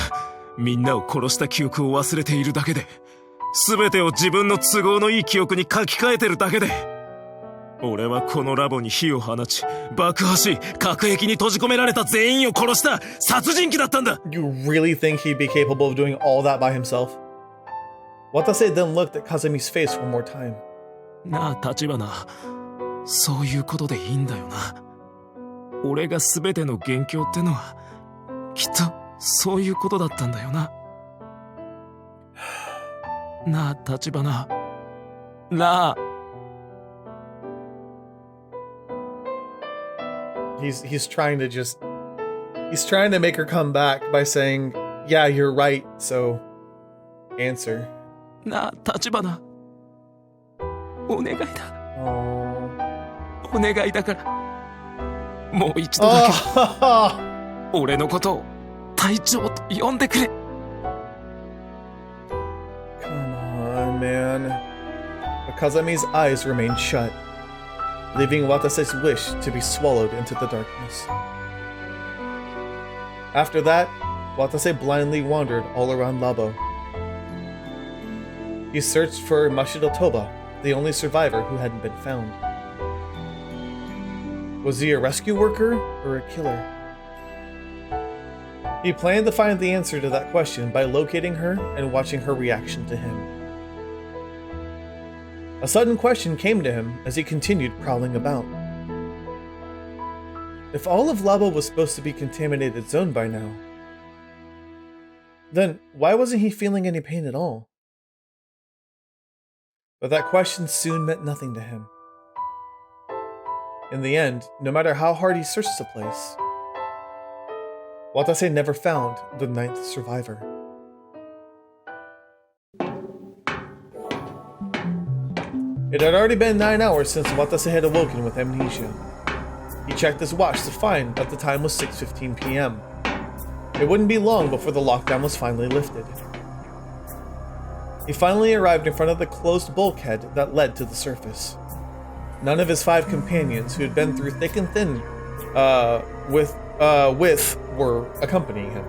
みんなを殺した記憶を忘れているだけで、全てを自分の都合のいい記憶に書き換えてるだけで、俺はこのラボに火を放ち、爆破し、核兵器に閉じ込められた全員を殺した殺人鬼だったんだ。 You really think he'd be capable of doing all that by himself? Watase then looked at Kazami's face one more time. なあ、立花。そういうことでいいんだよな。俺が全ての元凶ってのは、きっとそういうことだったんだよな。なあ、立花。なあ。He's trying to make her come back by saying, yeah, you're right, so answer. なあ、立花。お願いだ。Oh. お願いだから。もう一度だけ、 Oh. 俺のことを隊長と呼んでくれ。 Come on, man. But Kazami's eyes remained shut, leaving Watase's wish to be swallowed into the darkness. After that, Watase blindly wandered all around Labo. He searched for Mashido Toba, the only survivor who hadn't been found. Was he a rescue worker or a killer? He planned to find the answer to that question by locating her and watching her reaction to him. A sudden question came to him as he continued prowling about. If all of Labo was supposed to be contaminated zone by now, then why wasn't he feeling any pain at all? But that question soon meant nothing to him. In the end, no matter how hard he searched the place, Watase never found the 9th survivor. It had already been 9 hours since Watase had awoken with amnesia. He checked his watch to find that the time was 6:15 p.m. It wouldn't be long before the lockdown was finally lifted. He finally arrived in front of the closed bulkhead that led to the surface. None of his 5 companions, who had been through thick and thin with were accompanying him.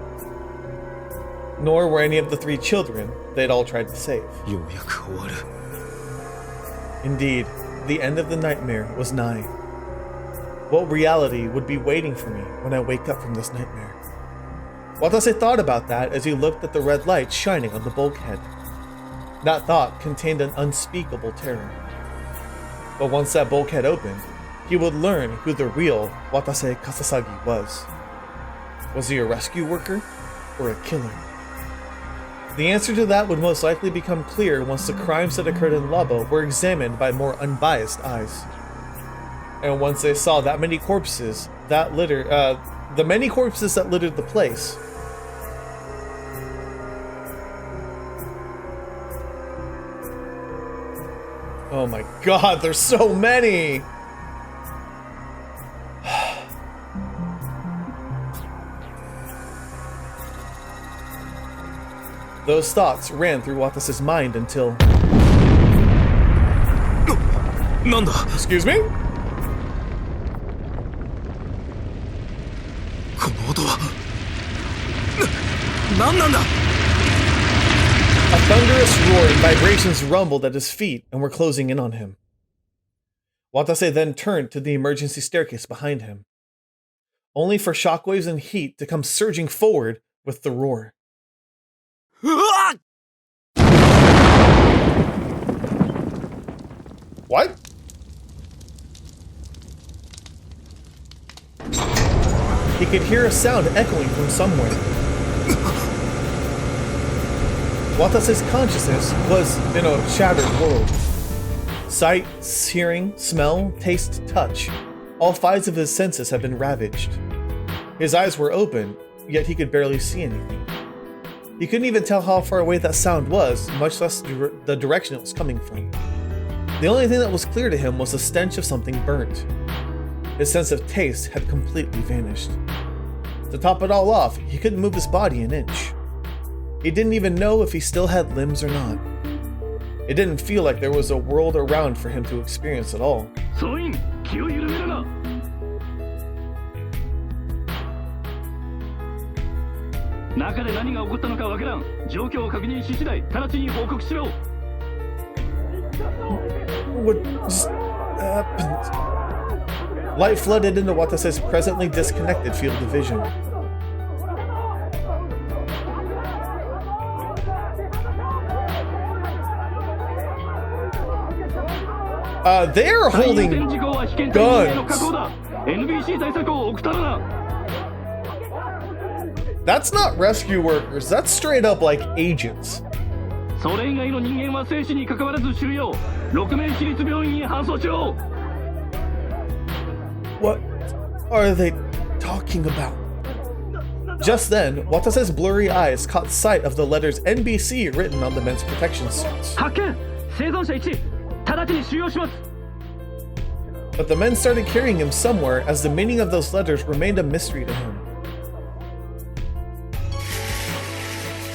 Nor were any of the 3 children they'd all tried to save. ようやく終わる。 Indeed, the end of the nightmare was nigh. What reality would be waiting for me when I wake up from this nightmare? Watase thought about that as he looked at the red light shining on the bulkhead. That thought contained an unspeakable terror. But once that bulkhead opened, he would learn who the real Watase Kasasagi was. Was he a rescue worker or a killer? The answer to that would most likely become clear once the crimes that occurred in Labo were examined by more unbiased eyes. And once they saw that many corpses that the many corpses that littered the place. Oh my god, there's so many! Those thoughts ran through Watase's mind until... なんだ Excuse me? この音は何なんだ A thunderous roar and vibrations rumbled at his feet and were closing in on him. Watase then turned to the emergency staircase behind him, only for shockwaves and heat to come surging forward with the roar. うわっ What? He could hear a sound echoing from somewhere. Watase's consciousness was in a shattered world. Sight, hearing, smell, taste, touch. All 5 of his senses had been ravaged. His eyes were open, yet he could barely see anything. He couldn't even tell how far away that sound was, much less the direction it was coming from. The only thing that was clear to him was the stench of something burnt. His sense of taste had completely vanished. To top it all off, he couldn't move his body an inch. He didn't even know if he still had limbs or not. It didn't feel like there was a world around for him to experience at all. 総員気を緩めるな。中で何が起こったのかわからん。状況を確認し次第直ちに報告しろ。 What just happened? Light flooded into Watase's presently disconnected field of vision. They're holding guns. That's not rescue workers, that's straight up like agents. それ以外の人間は生死に関わらず収容。6名市立病院に搬送しろ。 What are they talking about? Just then, Watase's blurry eyes caught sight of the letters NBC written on the men's protection suits. 発見。生存者1、直ちに収容します。 But the men started carrying him somewhere as the meaning of those letters remained a mystery to him.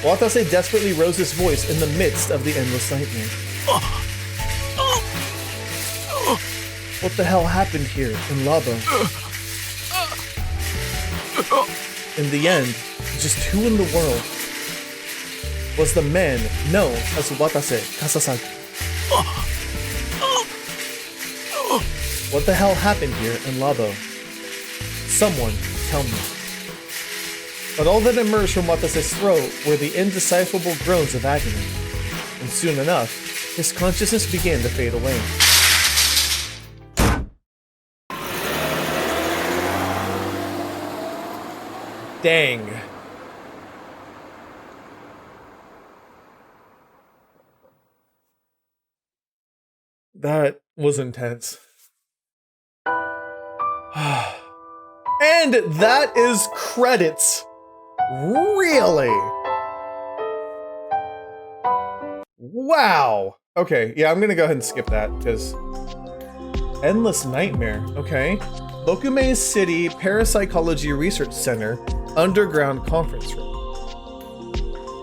Watase desperately rose his voice in the midst of the endless nightmare. What the hell happened here in Labo? In the end, just who in the world was the man known as Watase Kasasagi? What the hell happened here in Labo? Someone tell me. But all that emerged from Watase's throat were the indecipherable groans of agony, and soon enough, his consciousness began to fade away. Dang. That was intense. And that is credits. Really? Wow. Okay, yeah, I'm gonna go ahead and skip that because Endless Nightmare. Okay. Lokume City Parapsychology Research Center Underground Conference Room.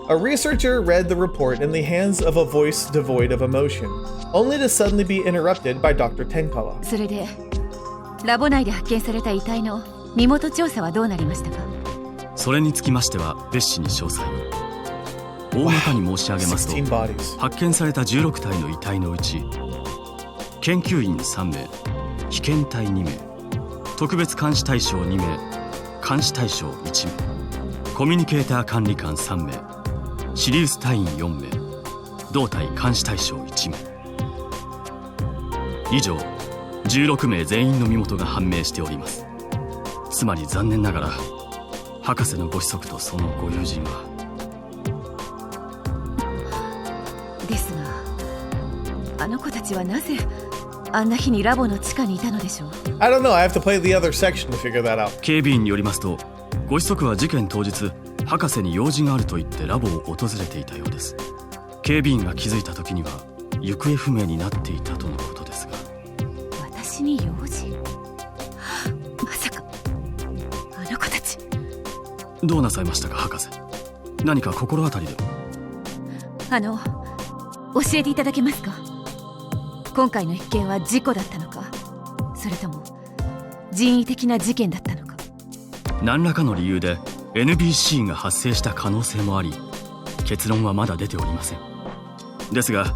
A researcher read the report in the hands of a voice devoid of emotion, only to suddenly be interrupted by Dr. Tenkawa. それでラボ内で発見された遺体の身元調査はどうなりましたか？それにつきましては別紙に詳細を。大まかに申し上げますと、 16 bodies. 発見された16体の遺体のうち、研究員3名、被験体2名、特別監視対象2名、監視対象1名、コミュニケーター管理官3名、シリウス隊員4名、同体監視対象1名。以上、16名全員の身元が判明しております。つまり残念ながら、博士のご子息とそのご友人は。ですが、あの子たちはなぜあんな日にラボの地下にいたのでしょう？ I don't know. I have to play the other section to figure that out. 警備員によりますと、ご子息は事件当日、博士に用事があると言ってラボを訪れていたようです。警備員が気づいた時には行方不明になっていたとのことですが。私に用事？まさかあの子たち。どうなさいましたか、博士。何か心当たりで？教えていただけますか？今回の一件は事故だったのか、それとも人為的な事件だったのか。何らかの理由で NBC が発生した可能性もあり、結論はまだ出ておりません。ですが、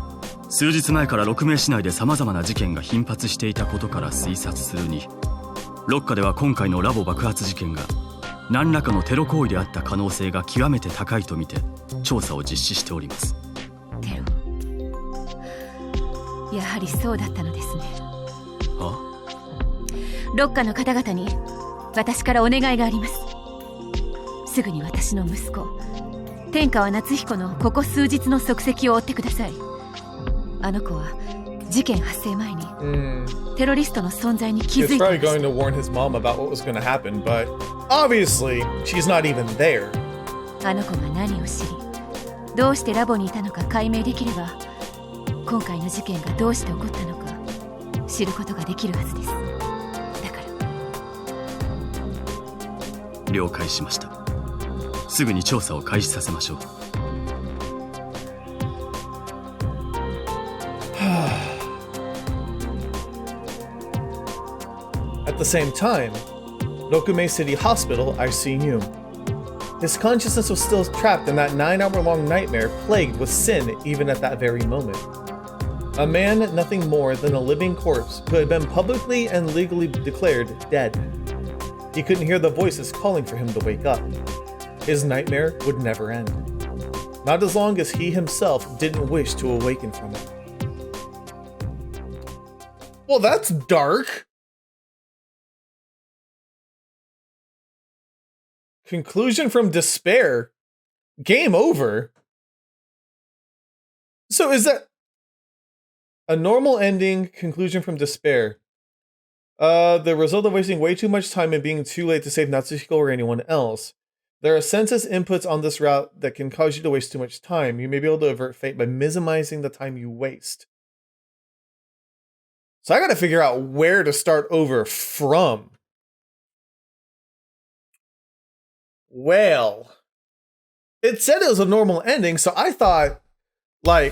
数日前から鹿鳴市内で様々な事件が頻発していたことから推察するに、ロッカでは今回のラボ爆発事件が何らかのテロ行為であった可能性が極めて高いとみて調査を実施しております。テロ、やはりそうだったのですね。あ？ロッカの方々に私からお願いがあります。すぐに私の息子天川夏彦のここ数日の足跡を追ってください。あの子は事件発生前にテロリストの存在に気づいていました。 He was probably going to warn his mom about what was going to happen, but obviously she's not even there. あの子が何を知り、どうしてラボにいたのか解明できれば、今回の事件がどうして起こったのか知ることができるはずです。だから。了解しました。すぐに調査を開始させましょう。At the same time, Rokume City Hospital ICU. His consciousness was still trapped in that 9-hour-long nightmare plagued with sin even at that very moment. A man nothing more than a living corpse who had been publicly and legally declared dead. He couldn't hear the voices calling for him to wake up. His nightmare would never end. Not as long as he himself didn't wish to awaken from it. Well, that's dark. Conclusion from despair. Game over. So is that a normal ending? Conclusion from despair. The result of wasting way too much time and being too late to save Natsuhiko or anyone else. There are census inputs on this route that can cause you to waste too much time. You may be able to avert fate by minimizing the time you waste. So I gotta figure out where to start over from. Well, it said it was a normal ending, so I thought, I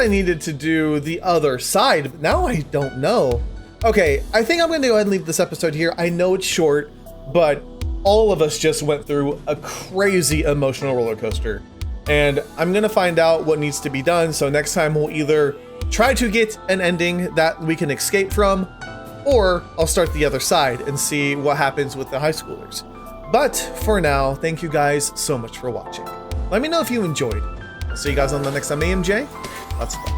needed to do the other side, but now I don't know. Okay, I think I'm gonna go ahead and leave this episode here. I know it's short, but all of us just went through a crazy emotional roller coaster, and I'm gonna find out what needs to be done, so next time we'll either try to get an ending that we can escape from, or I'll start the other side and see what happens with the high schoolers. But for now, thank you guys so much for watching. Let me know if you enjoyed. I'll see you guys on the next time, AMJ. Let's go.